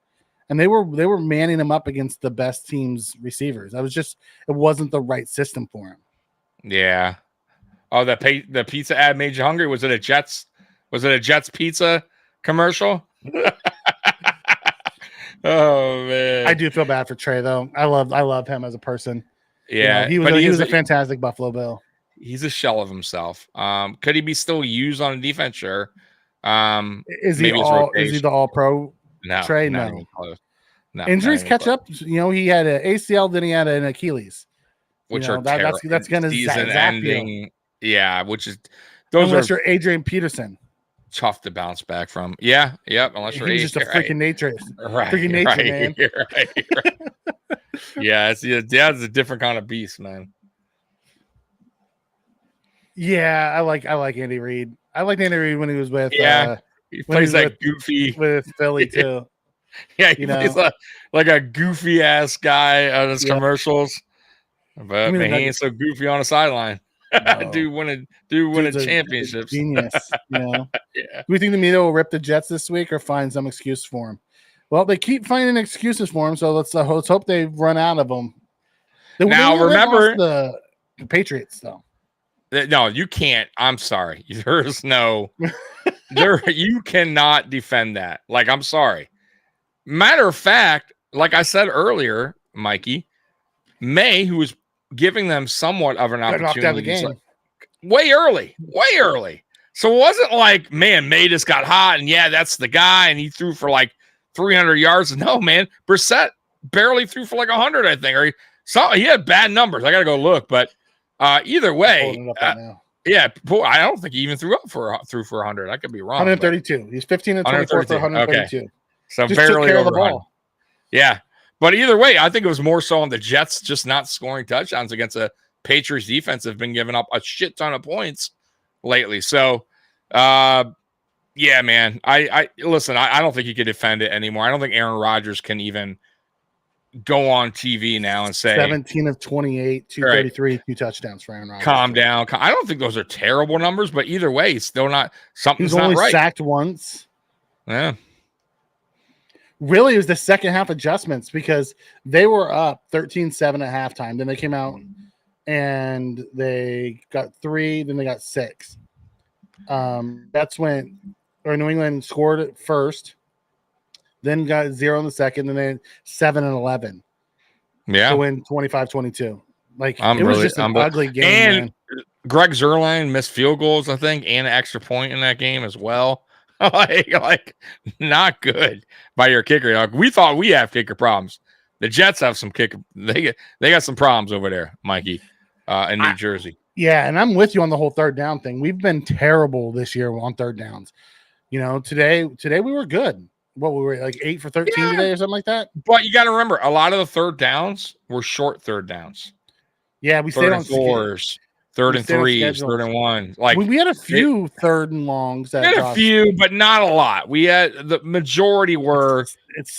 And they were manning him up against the best team's receivers. It wasn't the right system for him. Yeah. Oh, the pizza ad made you hungry? Was it a Jets pizza commercial? Oh man. I do feel bad for Trey though. I love him as a person. Yeah, he was a fantastic Buffalo Bill. He's a shell of himself. Could he be still used on a defense? Sure. Is he the all-pro? No, Trey? No. Injuries catch up. He had an ACL, then he had an Achilles. Which are that's going to season ending. Yeah, which is unless you're Adrian Peterson. tough to bounce back from. Yeah, yep. Unless you're He's just a freaking nature, freaking nature, man. Right. Yeah, it's a different kind of beast, man. Yeah, I like Andy Reid. I liked Andy Reid when he was with he plays that goofy with Philly too. Yeah, he plays like a goofy ass guy on his commercials, but man, he ain't so goofy on the sideline. No. Dude winning championships. Genius, Yeah. Do we think the media will rip the Jets this week or find some excuse for him? Well, they keep finding excuses for him, so let's hope they run out of them. Now remember the Patriots though. No, you can't. I'm sorry. There's no you cannot defend that. Like, I'm sorry. Matter of fact, like I said earlier, Mikey, May, who was giving them somewhat of an opportunity, knocked out of the game. Way early. So it wasn't like, man, May just got hot and that's the guy, and he threw for like 300 yards. No, man, Brissett barely threw for like 100, I think, or he had bad numbers. I got to go look, but either way, I don't think he even threw for 100. I could be wrong. 132. He's 15 and 24 for 132. Okay. So just barely over the ball. Yeah. But either way, I think it was more so on the Jets just not scoring touchdowns against a Patriots defense that have been giving up a shit ton of points lately. So, man, I listen, I don't think he could defend it anymore. I don't think Aaron Rodgers can even go on TV now and say 17 of 28, 233, 2 touchdowns for Aaron Rodgers. Calm down. I don't think those are terrible numbers, but either way, it's still not something's not right. He's only sacked once. Yeah. Really, it was the second half adjustments because they were up 13-7 at halftime. Then they came out and they got 3, then they got 6. That's when New England scored it first, then got 0 in the second, and then 7 and 11. Yeah. To win 25-22. Like, it was just an ugly game. And man. Greg Zuerlein missed field goals, I think, and an extra point in that game as well. like not good by your kicker. Like, we thought we have kicker problems. The Jets have some kicker. They got some problems over there, Mikey, in New Jersey. Yeah, and I'm with you on the whole third down thing. We've been terrible this year on third downs. Today we were good. What we were like 8 for 13 today or something like that. But you got to remember, a lot of the third downs were short third downs. Yeah, we stayed on 4s. 3rd and 3s, 3rd and 1. Like we had a few 3rd and longs. We had a few, but not a lot. We had the majority were.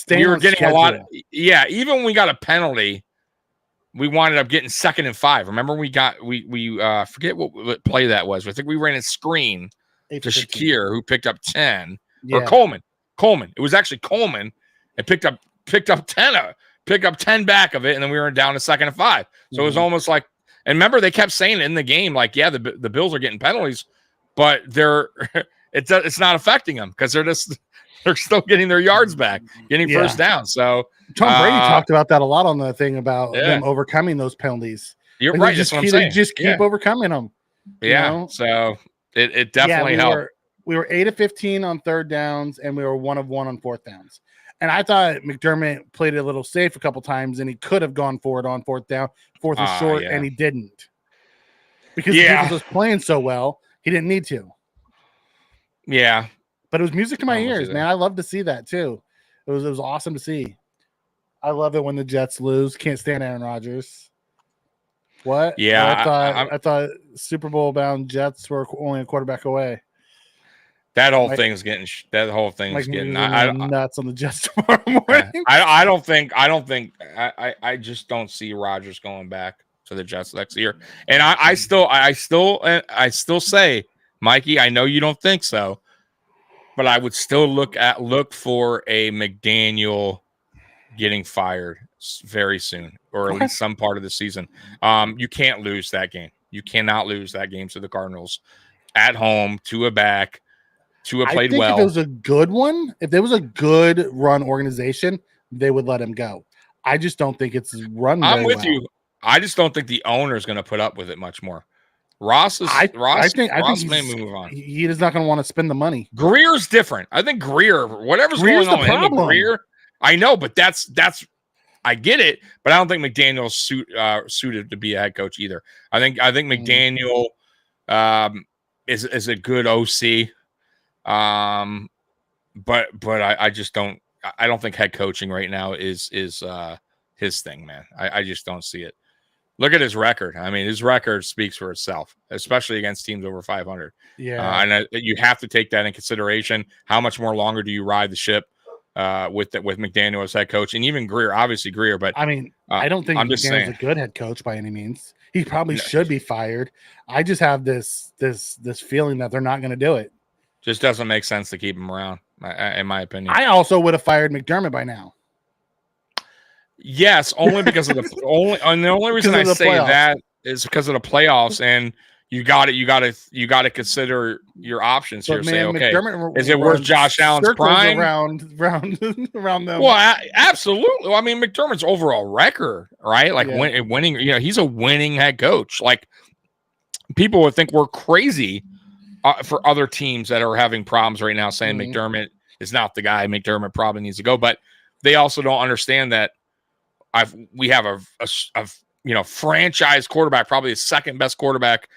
We were getting a lot. Yeah, even when we got a penalty, we wound up getting 2nd and 5. Remember, we forget what play that was. I think we ran a screen to Shakir, who picked up 10, or Coleman. It was actually Coleman, and picked up 10 back of it, and then we were down to 2nd and 5. So it was almost like. And remember, they kept saying in the game, like, the Bills are getting penalties, but it's not affecting them because they're still getting their yards back, getting first down. So Tom Brady talked about that a lot on the thing about them overcoming those penalties. You're right. That's what I'm saying. They just keep overcoming them. Yeah. So it definitely helped. We were 8 of 15 on third downs, and we were 1 of 1 on fourth downs. And I thought McDermott played it a little safe a couple times, and he could have gone for it on fourth down, fourth and short, and he didn't. Because the defense was playing so well, he didn't need to. Yeah. But it was music to my ears, man. I love to see that, too. It was awesome to see. I love it when the Jets lose. Can't stand Aaron Rodgers. What? Yeah. I thought Super Bowl bound Jets were only a quarterback away. That whole thing's getting nuts on the Jets tomorrow morning. I just don't see Rodgers going back to the Jets next year. And I still say, Mikey, I know you don't think so, but I would still look for a McDaniel getting fired very soon, or at least some part of the season. You can't lose that game. You cannot lose that game to the Cardinals at home, to a back. Tua played well. If it was a good one, if there was a good run organization, they would let him go. I just don't think it's run. I'm with you. I just don't think the owner is going to put up with it much more. I think may move on. He is not going to want to spend the money. Greer's different. I think whatever's going on with him, Greer. I know, but that's I get it, but I don't think McDaniel's suited to be a head coach either. I think McDaniel is a good OC. But I just don't. I don't think head coaching right now is his thing, man. I just don't see it. Look at his record. I mean, his record speaks for itself, especially against teams over 500. Yeah, and you have to take that in consideration. How much more longer do you ride the ship with McDaniel as head coach, and even Greer? Obviously, Greer, but I mean, I don't think McDaniel's a good head coach by any means. He probably should be fired. I just have this feeling that they're not going to do it. Just doesn't make sense to keep him around, in my opinion. I also would have fired McDermott by now. Yes, only because of the only reason I say playoffs. that is because of the playoffs, and you got to consider your options here. Say, okay, is it worth Josh Allen's prime around them? Well, absolutely. I mean, McDermott's overall record, right? Like winning. You know, he's a winning head coach. Like people would think we're crazy for other teams that are having problems right now, saying McDermott is not the guy. McDermott probably needs to go, but they also don't understand that. We have a franchise quarterback, probably the second best quarterback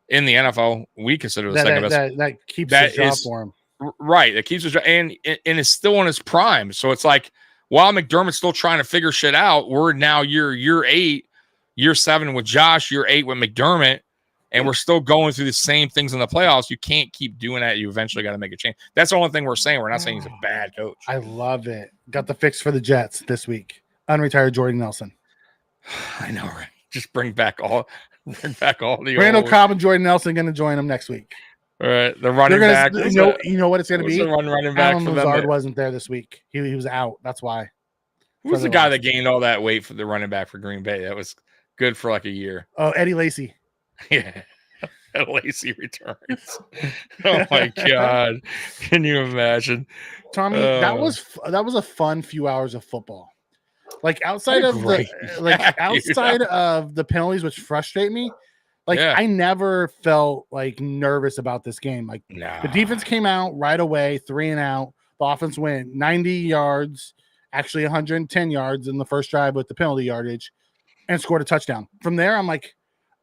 in the NFL. We consider the second best. That keeps his job for him. Right. That keeps his job and is still in his prime. So it's like while McDermott's still trying to figure shit out, we're now year 8, year 7 with Josh, year 8 with McDermott, and we're still going through the same things in the playoffs. You can't keep doing that. You eventually got to make a change. That's the only thing we're saying. We're not saying he's a bad coach. I love it. Got the fix for the Jets this week. Unretired Jordan Nelson. I know, right? Just bring back all the Randall Cobb and Jordan Nelson going to join them next week. All right, the running back. You know what it's going to be? Running back Alan for Lazard them. wasn't there this week. He was out. That's why. Who's the guy that gained all that weight for the running back for Green Bay? That was good for like a year. Oh, Eddie Lacy. Yeah. Lacy returns. Oh my God. Can you imagine? Tommy, that was a fun few hours of football. Like outside of the penalties, which frustrate me, I never felt like nervous about this game. Like the defense came out right away, 3 and out. The offense went 90 yards, actually 110 yards in the first drive with the penalty yardage, and scored a touchdown. From there, I'm like,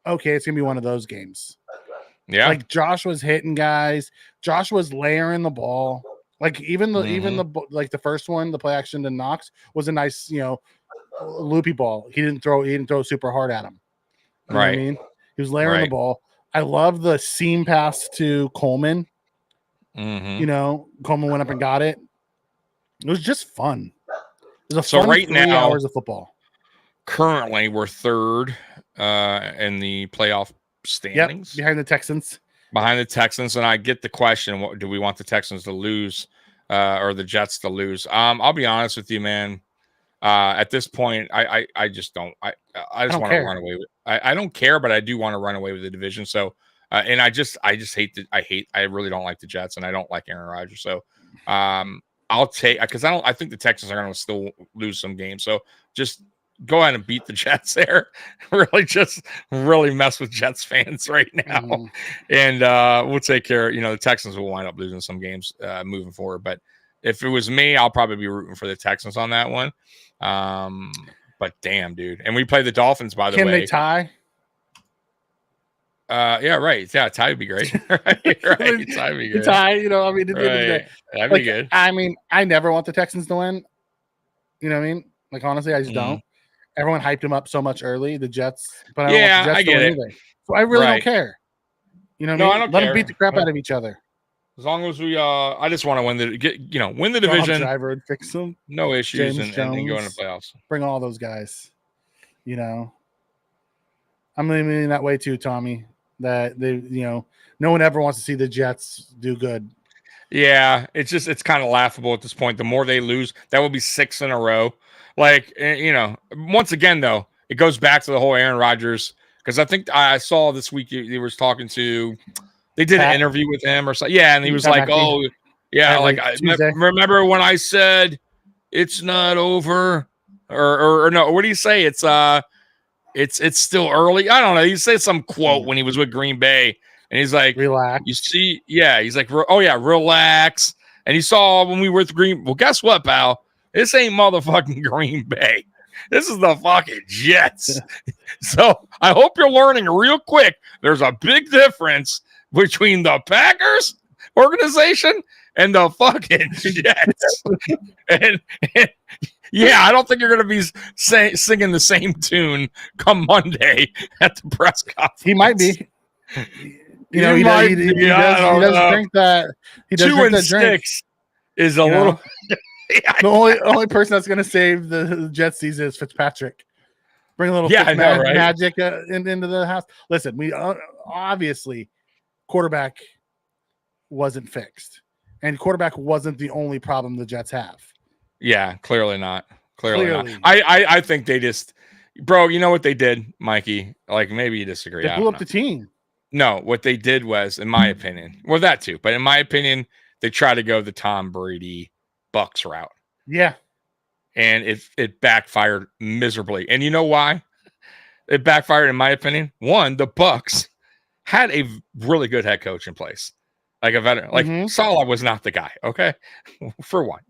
okay, it's gonna be one of those games. Yeah, like Josh was hitting guys. Josh was layering the ball. Like even the first one, the play action to Knox was a nice, loopy ball. He didn't throw super hard at him. You know what I mean? He was layering the ball. I love the seam pass to Coleman. Coleman went up and got it. It was just fun. It was a fun right 3 now, hours of football. Currently, we're third in the playoff standings. Yep, behind the Texans. And I get the question: do we want the Texans to lose or the Jets to lose? I'll be honest with you, man. At this point, I just don't. I just want to run away with. I don't care, but I do want to run away with the division. So, and I really don't like the Jets, and I don't like Aaron Rodgers. So, I'll take because I think the Texans are going to still lose some games. So just go ahead and beat the Jets there. really mess with Jets fans right now. And we'll take care. The Texans will wind up losing some games moving forward. But if it was me, I'll probably be rooting for the Texans on that one. But damn, dude. And we play the Dolphins, by the way. Can they tie? Yeah, right. Yeah, tie would be great. right. Tie would be good. Tie, that'd be good. I mean, I never want the Texans to win. You know what I mean? Like, honestly, I just don't. Everyone hyped him up so much early, the Jets, but I don't want the Jets to win either. So I really don't care. You know what I mean? I don't Let care. them beat the crap out of each other. As long as we, I just want to win the division. Driver would fix them. No issues, and go into the playoffs. Bring all those guys. I'm leaning that way too, Tommy. That they, no one ever wants to see the Jets do good. Yeah, it's kind of laughable at this point. The more they lose, that will be 6 in a row. Like, once again, though, it goes back to the whole Aaron Rodgers. Because I think I saw this week he was talking to, they did an interview with him or something. Yeah, and he was like, remember when I said it's not over? Or no, what do you say? It's still early. I don't know. He said some quote when he was with Green Bay. And he's like, relax. You see, he's like, relax. And he saw when we were with Green. Well, guess what, pal? This ain't motherfucking Green Bay. This is the fucking Jets. So I hope you're learning real quick. There's a big difference between the Packers organization and the fucking Jets. and yeah, I don't think you're going to be singing the same tune come Monday at the press conference. He might be. He does drink that. He does 2 drink and that drink. 6 is a little. The only person that's going to save the Jets season is Fitzpatrick. Bring a little magic into the house. Listen, we obviously quarterback wasn't fixed, and quarterback wasn't the only problem the Jets have. Yeah, clearly not. Clearly not. I think they just, bro. You know what they did, Mikey? Like maybe you disagree. They blew up the team. No, what they did was, in my opinion, well that too, but in my opinion, they tried to go the Tom Brady Bucks route. Yeah. And it backfired miserably. And you know why? It backfired, in my opinion. One, the Bucks had a really good head coach in place. Like a veteran. Like Saleh was not the guy, okay? For one.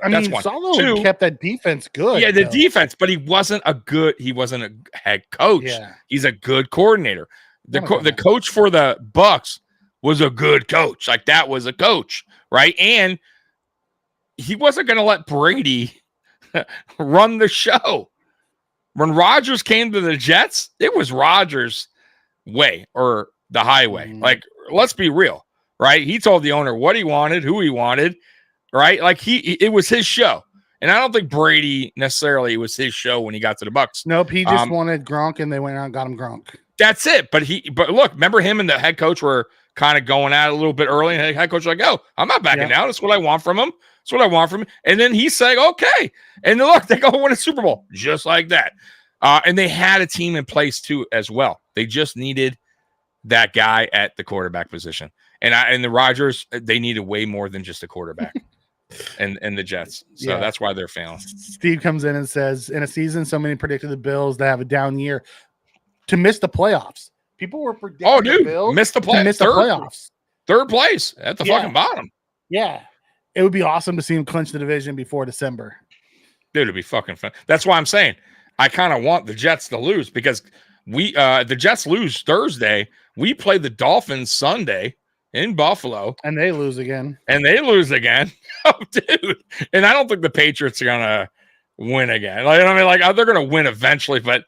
That's one. Saleh kept that defense good. Yeah, the defense, but he wasn't a head coach. Yeah. He's a good coordinator. The coach for the Bucks was a good coach. Like that was a coach, right? And he wasn't going to let Brady run the show. When Rodgers came to the Jets, it was Rodgers' way or the highway. Like, let's be real, right? He told the owner what he wanted, who he wanted, right? Like it was his show. And I don't think Brady necessarily was his show when he got to the Bucks. Nope, he just wanted Gronk, and they went out and got him Gronk. That's it. But look, remember him and the head coach were kind of going at it a little bit early, and the head coach was like, "Oh, I'm not backing down. That's what I want from him. That's what I want from him." And then he's saying, "Okay." And look, they go win a Super Bowl just like that. And they had a team in place too as well. They just needed that guy at the quarterback position. And the Rodgers, they needed way more than just a quarterback. and the Jets. So that's why they're failing. Steve comes in and says, in a season, so many predicted the Bills to have a down year to miss the playoffs. People were predicting the Bills missed the playoffs. Third place at the fucking bottom. Yeah. It would be awesome to see him clinch the division before December. Dude, it'd be fucking fun. That's why I'm saying I kind of want the Jets to lose, because the Jets lose Thursday. We play the Dolphins Sunday in Buffalo. And they lose again. Oh, dude. And I don't think the Patriots are going to win again. Like, I mean, like, they're going to win eventually, but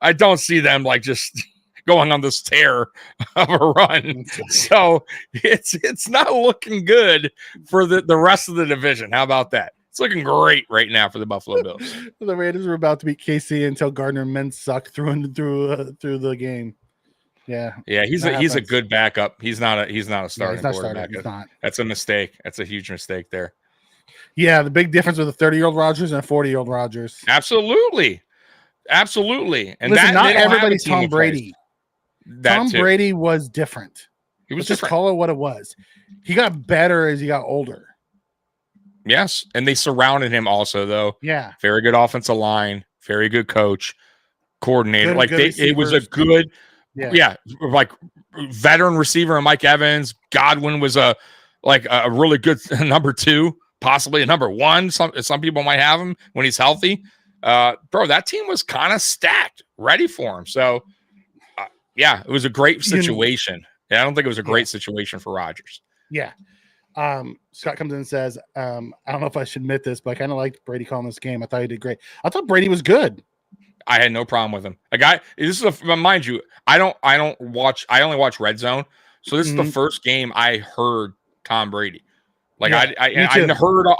I don't see them like just going on this tear of a run. So it's not looking good for the rest of the division. How about that? It's looking great right now for the Buffalo Bills. The Raiders were about to beat KC until Gardner Minshew through the game. Yeah. Yeah, he's a good backup. He's not a starting quarterback. He's not. That's a mistake. That's a huge mistake there. Yeah, the big difference with a 30-year-old Rodgers and a 40-year-old Rodgers. Absolutely. And listen, not everybody's Tom Brady. Tom too. Brady was different. He was Let's just call it what it was. He got better as he got older. Yes, and they surrounded him also, though. Yeah, very good offensive line, very good coach, coordinator. It was a good, like veteran receiver. And Mike Evans, Godwin was a really good number 2, possibly a number 1. Some people might have him when he's healthy. Bro, that team was kind of stacked, ready for him. So, it was a great situation. I don't think it was a great situation for Rodgers. Yeah. Scott comes in and says, I don't know if I should admit this, but I kind of liked Brady calling this game. I thought he did great. I thought Brady was good. I had no problem with him. Mind you, I only watch Red Zone. So this is the first game I heard Tom Brady. Like I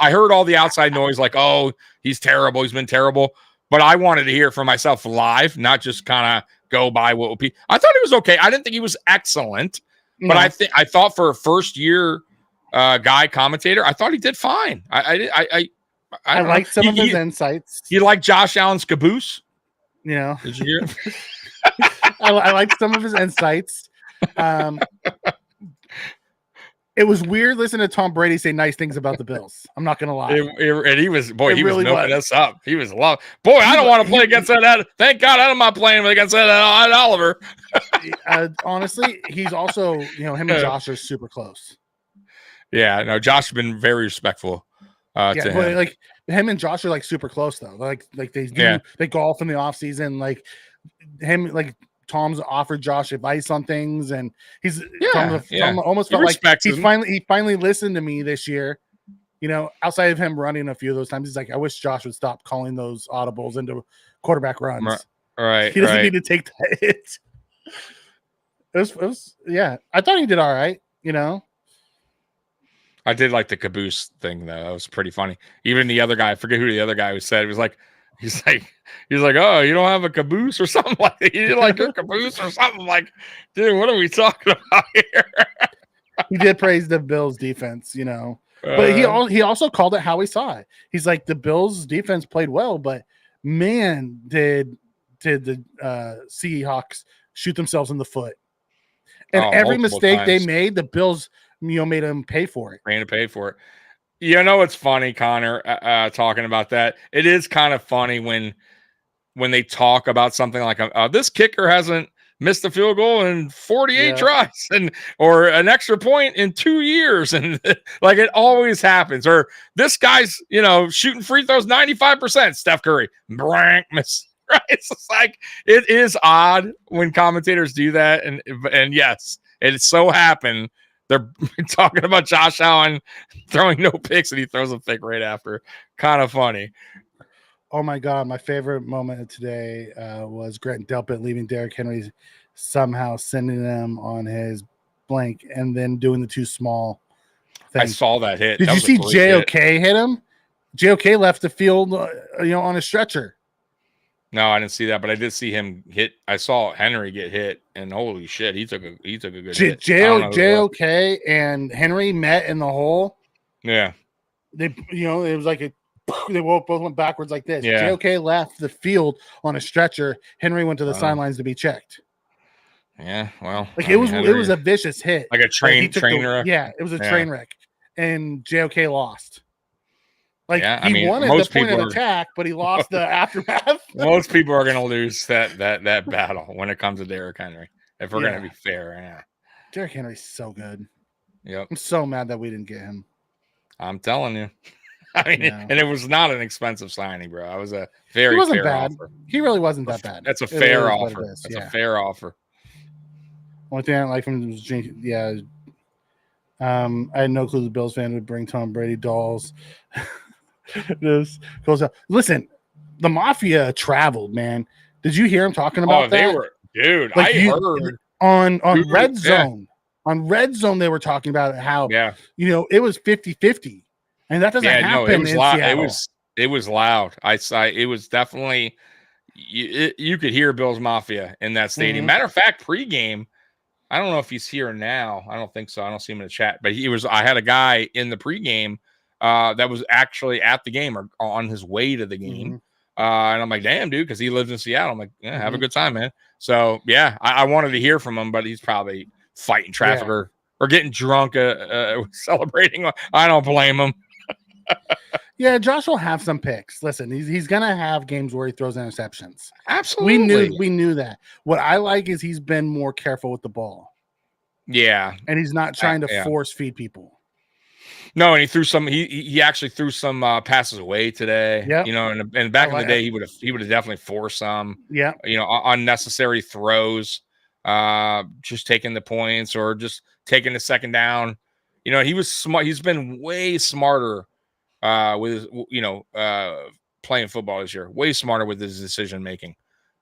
heard all the outside noise, like, oh, he's terrible. He's been terrible. But I wanted to hear it for myself live, not just kind of go by what would be. I thought he was okay. I didn't think he was excellent, but I thought for a first year guy commentator, I thought he did fine. I liked some of his insights. You like Josh Allen's caboose? You know, did you hear? I liked some of his insights. It was weird listening to Tom Brady say nice things about the Bills. I'm not gonna lie. And he was milking us up. He was loved. Boy, I don't want to play against that. Thank God I'm not playing against that Oliver. Honestly, he's also, him and Josh are super close. Yeah, no, Josh has been very respectful to him. Like him and Josh are like super close though. Like they golf in the off season. Like Tom's offered Josh advice on things, and Tom almost felt like he finally listened to me this year outside of him running a few of those times, he's like, I wish Josh would stop calling those audibles into quarterback runs. Right. He doesn't need to take that hit. It was, yeah. I thought he did all right, I did like the caboose thing though. That was pretty funny. Even the other guy, I forget who the other guy who said it was like, he's like, oh, you don't have a caboose or something like that. You like your caboose or something like, dude, what are we talking about here? He did praise the Bills defense, but he also called it how he saw it. He's like, the Bills defense played well, but man, did the Seahawks shoot themselves in the foot. And every mistake they made, the Bills, made them pay for it. It's funny, Connor, talking about that. It is kind of funny when they talk about something like this kicker hasn't missed a field goal in 48 tries or an extra point in 2 years. And like it always happens. Or this guy's, shooting free throws 95%. Steph Curry, miss. Right? It's just like, it is odd when commentators do that. And yes, it so happened they're talking about Josh Allen throwing no picks and he throws a pick right after. Kind of funny. Oh my God. My favorite moment of today was Grant Delpit leaving Derrick Henry, somehow sending him on his blank and then doing the too small thing. I saw that hit. Did you see JOK hit him? JOK left the field, on a stretcher. No, I didn't see that, but I did see him hit. I saw Henry get hit, and holy shit, he took a good hit. JOK and Henry met in the hole. Yeah, it was like they both went backwards like this. Yeah. JOK left the field on a stretcher. Henry went to the sidelines to be checked. Yeah, well, it was a vicious hit, like a train wreck. Yeah, it was a train wreck, and JOK lost. Like he won at the point of attack, but he lost the aftermath. Most people are going to lose that battle when it comes to Derrick Henry. If we're going to be fair, Derrick Henry's so good. Yep, I'm so mad that we didn't get him. I'm telling you. I mean, and it was not an expensive signing, bro. I was a very fair bad. Offer. He really wasn't that bad. That's a fair offer. That's a fair offer. Only thing I like from him was I had no clue the Bills fan would bring Tom Brady dolls. This goes up. Listen, the Mafia traveled, man. Did you hear him talking about that? They were, dude. I heard on Red Zone. On Red Zone, they were talking about how it was 50-50. And that doesn't happen. It was in loud. Seattle. It was loud. It was definitely you could hear Bills Mafia in that stadium. Matter of fact, pregame, I don't know if he's here now. I don't think so. I don't see him in the chat, but I had a guy in the pregame that was actually at the game or on his way to the game. And I'm like, damn, dude, because he lives in Seattle. I'm like, have a good time, man. So I wanted to hear from him, but he's probably fighting traffic or getting drunk, celebrating. I don't blame him. Yeah, Josh will have some picks. Listen, he's gonna have games where he throws interceptions. Absolutely, we knew that. What I like is he's been more careful with the ball. Yeah, and he's not trying to force feed people. No, and he threw some. He actually threw some passes away today. Yeah, and back in the day, he would have definitely forced some. Yeah, unnecessary throws, just taking the points or just taking the second down. He was smart. He's been way smarter. With playing football this year, way smarter with his decision making.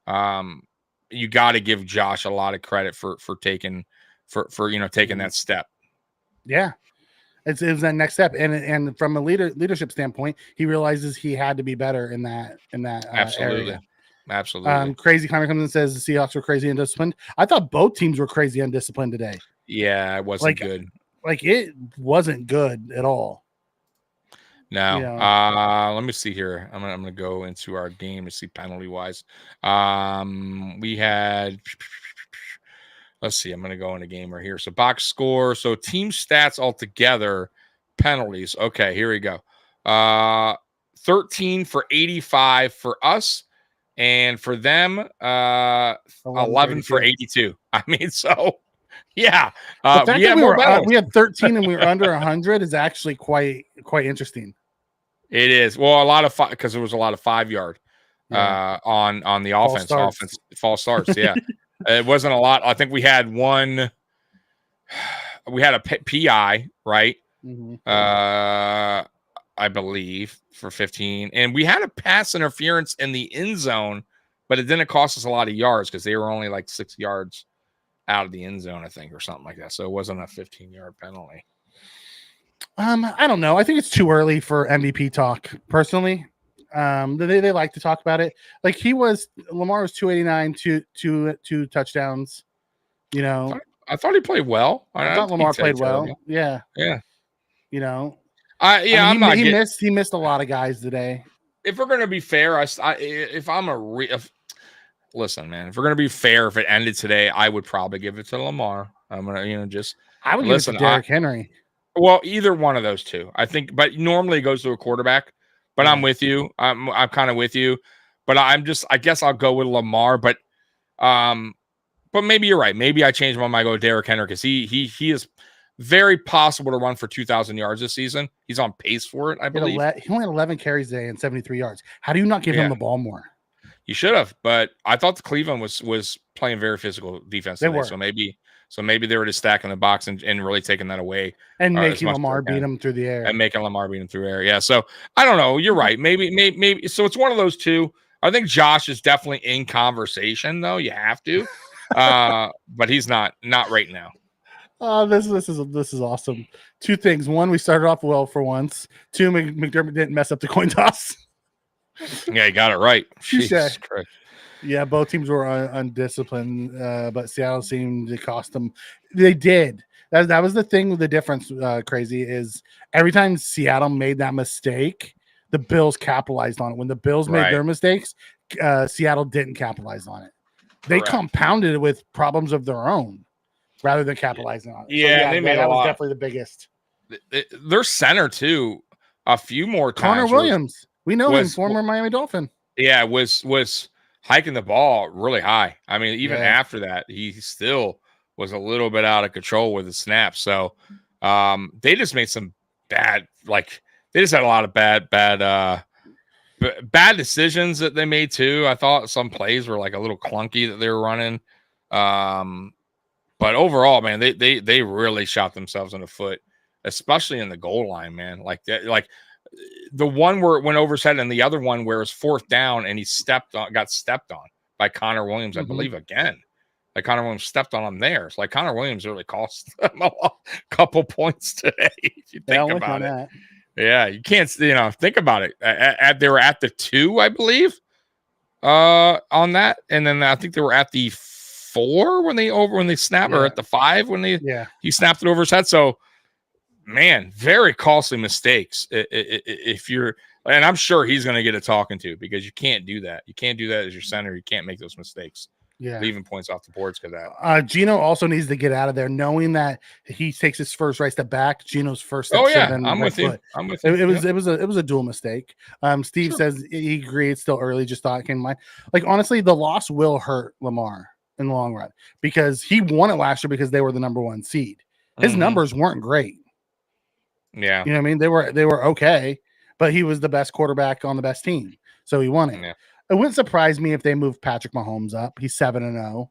You got to give Josh a lot of credit for taking that step. Yeah, it was that next step, and from a leadership standpoint, he realizes he had to be better in that Absolutely. area. Absolutely. Crazy comment comes and says the Seahawks were crazy and undisciplined. I thought both teams were crazy and undisciplined today. Yeah, it wasn't good. Like it wasn't good at all. No, let me see here. I'm gonna go into our game to see penalty wise. We had. Let's see. I'm gonna go into game right here. So box score. So team stats altogether. Penalties. Okay, here we go. 13 for 85 for us, and for them, 11 for 82. I mean, so. Yeah, the fact that we had 13 and we were under 100 is actually quite interesting. It is. Well, a lot of because there was a lot of 5-yard on the offense. False starts. Yeah, it wasn't a lot. I think we had one. We had a PI, right? I believe, for 15. And we had a pass interference in the end zone, but it didn't cost us a lot of yards because they were only like 6 yards out of the end zone, I think, or something like that. So it wasn't a 15-yard penalty. I don't know. I think it's too early for MVP talk, personally. They like to talk about it. Like Lamar was 289, two touchdowns. You know, I thought he played well. I thought Lamar played well. Yeah. You know, he missed a lot of guys today. If we're gonna be fair, listen, man, if we're gonna be fair, if it ended today, I would probably give it to Lamar. I'm gonna, I would give it to Derrick Henry. Well, either one of those two, I think. But normally it goes to a quarterback. But I'm with you. I'm kind of with you. But I guess I'll go with Lamar. But maybe you're right. Maybe I changed my mind. I go with Derrick Henry because he is very possible to run for 2,000 yards this season. He's on pace for it, I believe. He only had 11 carries today and 73 yards. How do you not give him the ball more? You should have. But I thought the Cleveland was playing very physical defense today. So maybe they were just stacking the box and really taking that away. And making Lamar beat him through the air. Yeah. So I don't know. You're right. Maybe. So it's one of those two. I think Josh is definitely in conversation, though. You have to. But he's not right now. This is awesome. Two things. One, we started off well for once. Two, McDermott didn't mess up the coin toss. Yeah, he got it right. Jesus Christ. Yeah, both teams were undisciplined, but Seattle seemed to cost them. They did. That was the thing with the difference. Crazy is every time Seattle made that mistake, the Bills capitalized on it. When the Bills made their mistakes, Seattle didn't capitalize on it. They compounded it with problems of their own rather than capitalizing on it. Yeah, so that was definitely the biggest. Their center too. A few more times. Connor Williams, we know him, former Miami Dolphin. Yeah, was hiking the ball really high. I mean, even after that, he still was a little bit out of control with the snaps. So they just made some bad, they just had a lot of bad decisions that they made too. I thought some plays were like a little clunky that they were running. But overall, man, they really shot themselves in the foot, especially in the goal line, man. The one where it went over his head and the other one where it was 4th down and he got stepped on by Connor Williams, I believe, again. Like Connor Williams stepped on him there. It's like Connor Williams really cost them a couple points today. If you think about it. Yeah, you can't, think about it. They were at the 2, I believe, on that. And then I think they were at the 4 when they snapped, or at the 5 when he snapped it over his head. So, man, very costly mistakes. If you're, and I'm sure he's going to get a talking to, because you can't do that. You can't do that as your center. You can't make those mistakes. Yeah, leaving points off the boards because of that. Gino also needs to get out of there, knowing that he takes his first right step back. Gino's first step. I'm with you. It was a dual mistake. Steve says he agreed. It's still early. Just thought it came to mind. Like, honestly, the loss will hurt Lamar in the long run because he won it last year because they were the number 1 seed. His numbers weren't great. Yeah, you know what I mean. They were okay, but he was the best quarterback on the best team, so he won it. Yeah. It wouldn't surprise me if they moved Patrick Mahomes up. He's 7-0.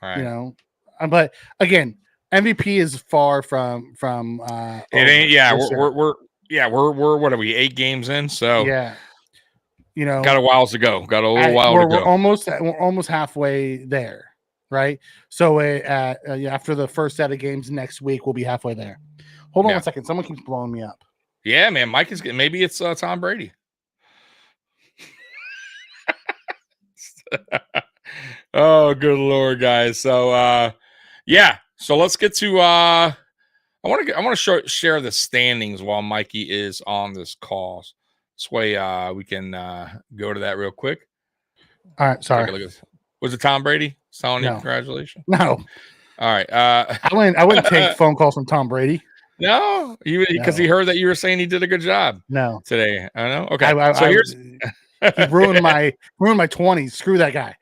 Right. But again, MVP is far from it ain't. Yeah, we're what are we, 8 games in? So yeah, got a while to go. Got a little while to go. We're almost halfway there, right? So after the first set of games next week, we'll be halfway there. Hold on 1 second. Someone keeps blowing me up. Yeah, man. Mike is getting. Maybe it's Tom Brady. Oh, good Lord, guys. So, So let's get to. I want to share the standings while Mikey is on this call. This way, we can go to that real quick. All right. Sorry. Was it Tom Brady? Telling you congratulations. No. All right. I wouldn't take phone calls from Tom Brady. No, because he heard that you were saying he did a good job. No, today. I don't know. Okay, he ruined my 20s. Screw that guy.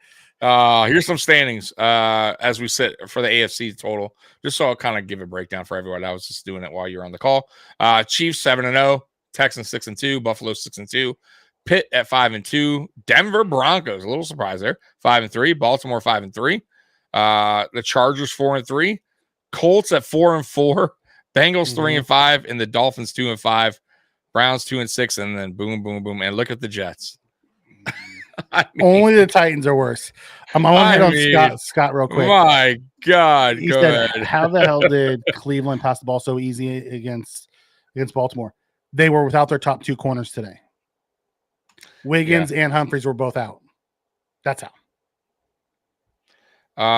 Here's some standings as we sit for the AFC total, just so I'll kind of give a breakdown for everyone. I was just doing it while you're on the call. Chiefs 7-0, Texans 6-2, Buffalo 6-2, Pitt at 5-2, Denver Broncos, a little surprise there, 5-3, Baltimore 5-3, the Chargers 4-3, Colts at 4-4, Bengals 3-5, and the Dolphins 2-5. Browns 2-6, and then boom, boom, boom. And look at the Jets. Only the Titans are worse. I'm going to hit on Scott real quick. My God. He said, how the hell did Cleveland pass the ball so easy against Baltimore? They were without their top 2 corners today. Wiggins and Humphreys were both out. That's how.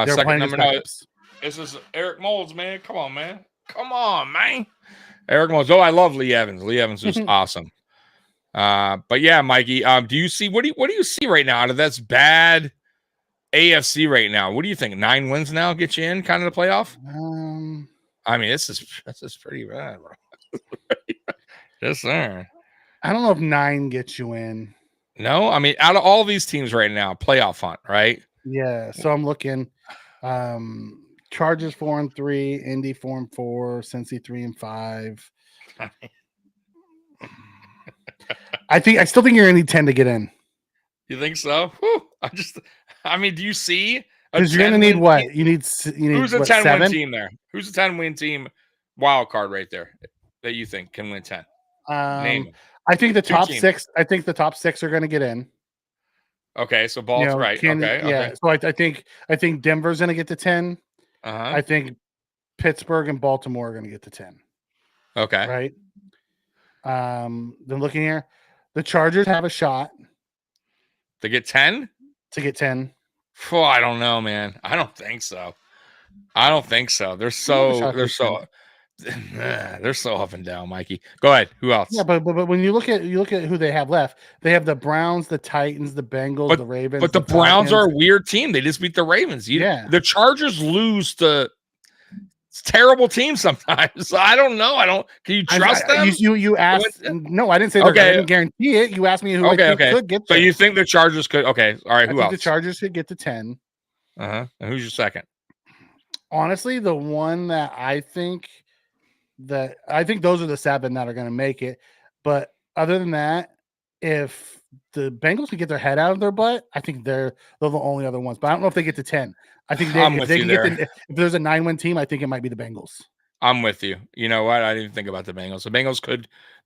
Second number. This is Eric Moulds, man. Come on, man. Eric Moulds. Oh, I love Lee Evans. Lee Evans is awesome. But yeah, Mikey, do you see what do you see right now out of this bad AFC right now? What do you think? 9 wins now get you in kind of the playoff? I mean, this is pretty bad, bro. Yes, sir. I don't know if 9 gets you in. No, I mean, out of all these teams right now, playoff hunt, right? Yeah. So I'm looking. Chargers 4-3, Indy 4-4, Cincy 3-5. I still think you're gonna need 10 to get in. You think so? Whew. I mean, do you see? Because you're gonna need what? Team? You need who's a 10-win team there? Who's a 10-win team wild card right there that you think can win 10? Name. I think the top 6. I think the top 6 are gonna get in. Okay, so Ball's right. Okay. So I think Denver's gonna get to 10. I think Pittsburgh and Baltimore are gonna get to 10. Okay. Right. Then looking here, the Chargers have a shot to get 10. Oh, I don't know, man. I don't think so. They're so up and down, Mikey. Go ahead. Who else? Yeah, but when you look at who they have left, they have the Browns, the Titans, the Bengals, the Ravens. But the Browns are a weird team. They just beat the Ravens. The Chargers lose to terrible teams sometimes. I don't know. Can you trust them? You asked. No, I didn't say they're going to guarantee it. You asked me who could get. So you think the Chargers could? Okay, all right. Who else? The Chargers could get to 10. And who's your second? Honestly, the one that I think those are the 7 that are going to make it. But other than that, if the Bengals can get their head out of their butt, I think they're the only other ones. But I don't know if they get to 10. I think if there's a 9-win team, I think it might be the Bengals. I'm with you. You know what? I didn't think about the Bengals. The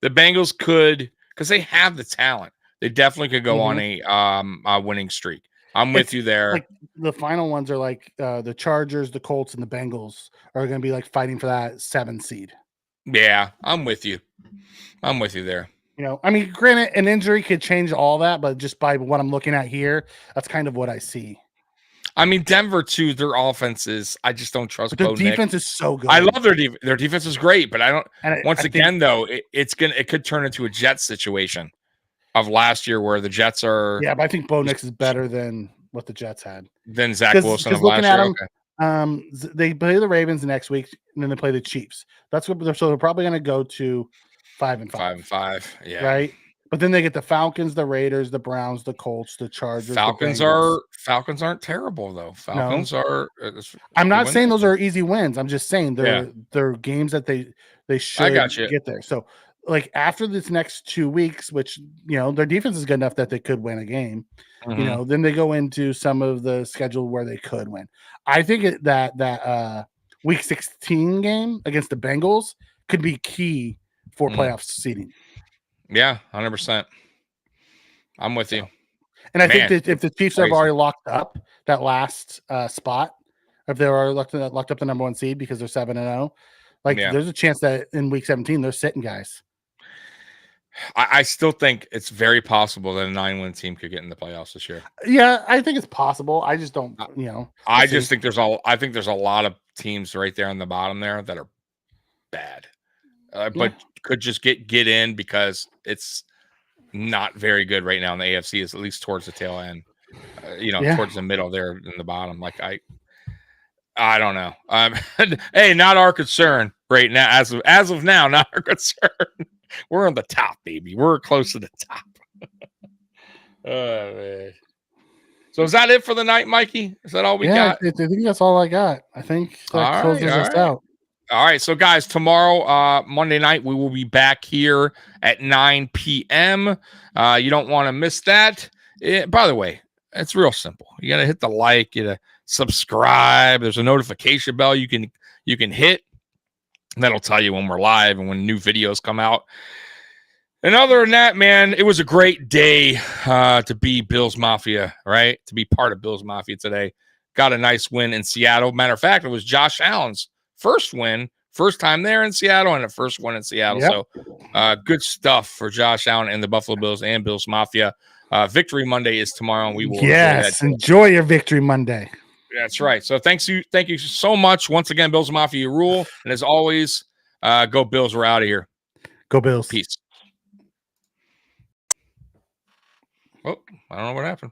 Bengals could because they have the talent. They definitely could go on a winning streak. I'm with you there. Like the final ones are like the Chargers, the Colts, and the Bengals are going to be like fighting for that 7 seed. Yeah, I'm with you. There. You know, I mean, granted, an injury could change all that, but just by what I'm looking at here, that's kind of what I see. I mean, Denver too. Their offense is. I just don't trust. Their defense is so good. I love their defense. Their defense is great, but I don't. Though, it could turn into a Jets situation of last year where the Jets are. Yeah, but I think Bo Nix is better than what the Jets had. Than Zach Wilson of last year. They play the Ravens next week, and then they play the Chiefs. So they're probably going to go to 5-5. 5-5. Yeah. Right. But then they get the Falcons, the Raiders, the Browns, the Colts, the Chargers. Falcons aren't terrible though. Falcons are. I'm not saying those are easy wins. I'm just saying they're games that they should get there. So like after this next 2 weeks, which their defense is good enough that they could win a game. Then they go into some of the schedule where they could win. I think that week 16 game against the Bengals could be key for playoff seeding. Yeah, 100%. I'm with you. And I think that if the Chiefs have already locked up that last spot, if they're already locked up the number 1 seed because they're 7-0, there's a chance that in week 17 they're sitting guys. I still think it's very possible that a 9-win team could get in the playoffs this year. Yeah, I think it's possible. I just don't, I think there's a lot of teams right there on the bottom there that are bad, but could just get in because it's not very good right now in the AFC. Is at least towards the tail end, towards the middle there in the bottom. Like I don't know. Hey, not our concern right now. As of now, not our concern. We're on the top, baby. We're close to the top. Oh, man. So is that it for the night, Mikey? Is that all we got? I think that's all I got. I think that closes us out. All right. So, guys, tomorrow, Monday night, we will be back here at 9 p.m. You don't want to miss that. By the way, it's real simple. You got to hit the like, you got to subscribe. There's a notification bell you can hit. That'll tell you when we're live and when new videos come out. And other than that, man, it was a great day to be Bills Mafia, right? To be part of Bills Mafia today. Got a nice win in Seattle. Matter of fact, it was Josh Allen's first win, first time there in Seattle, and a first one in Seattle. Yep. So good stuff for Josh Allen and the Buffalo Bills and Bills Mafia. Victory Monday is tomorrow, and we will enjoy your Victory Monday. That's right. So thank you so much. Once again, Bills Mafia rule. And as always, go Bills. We're out of here. Go Bills. Peace. Oh, I don't know what happened.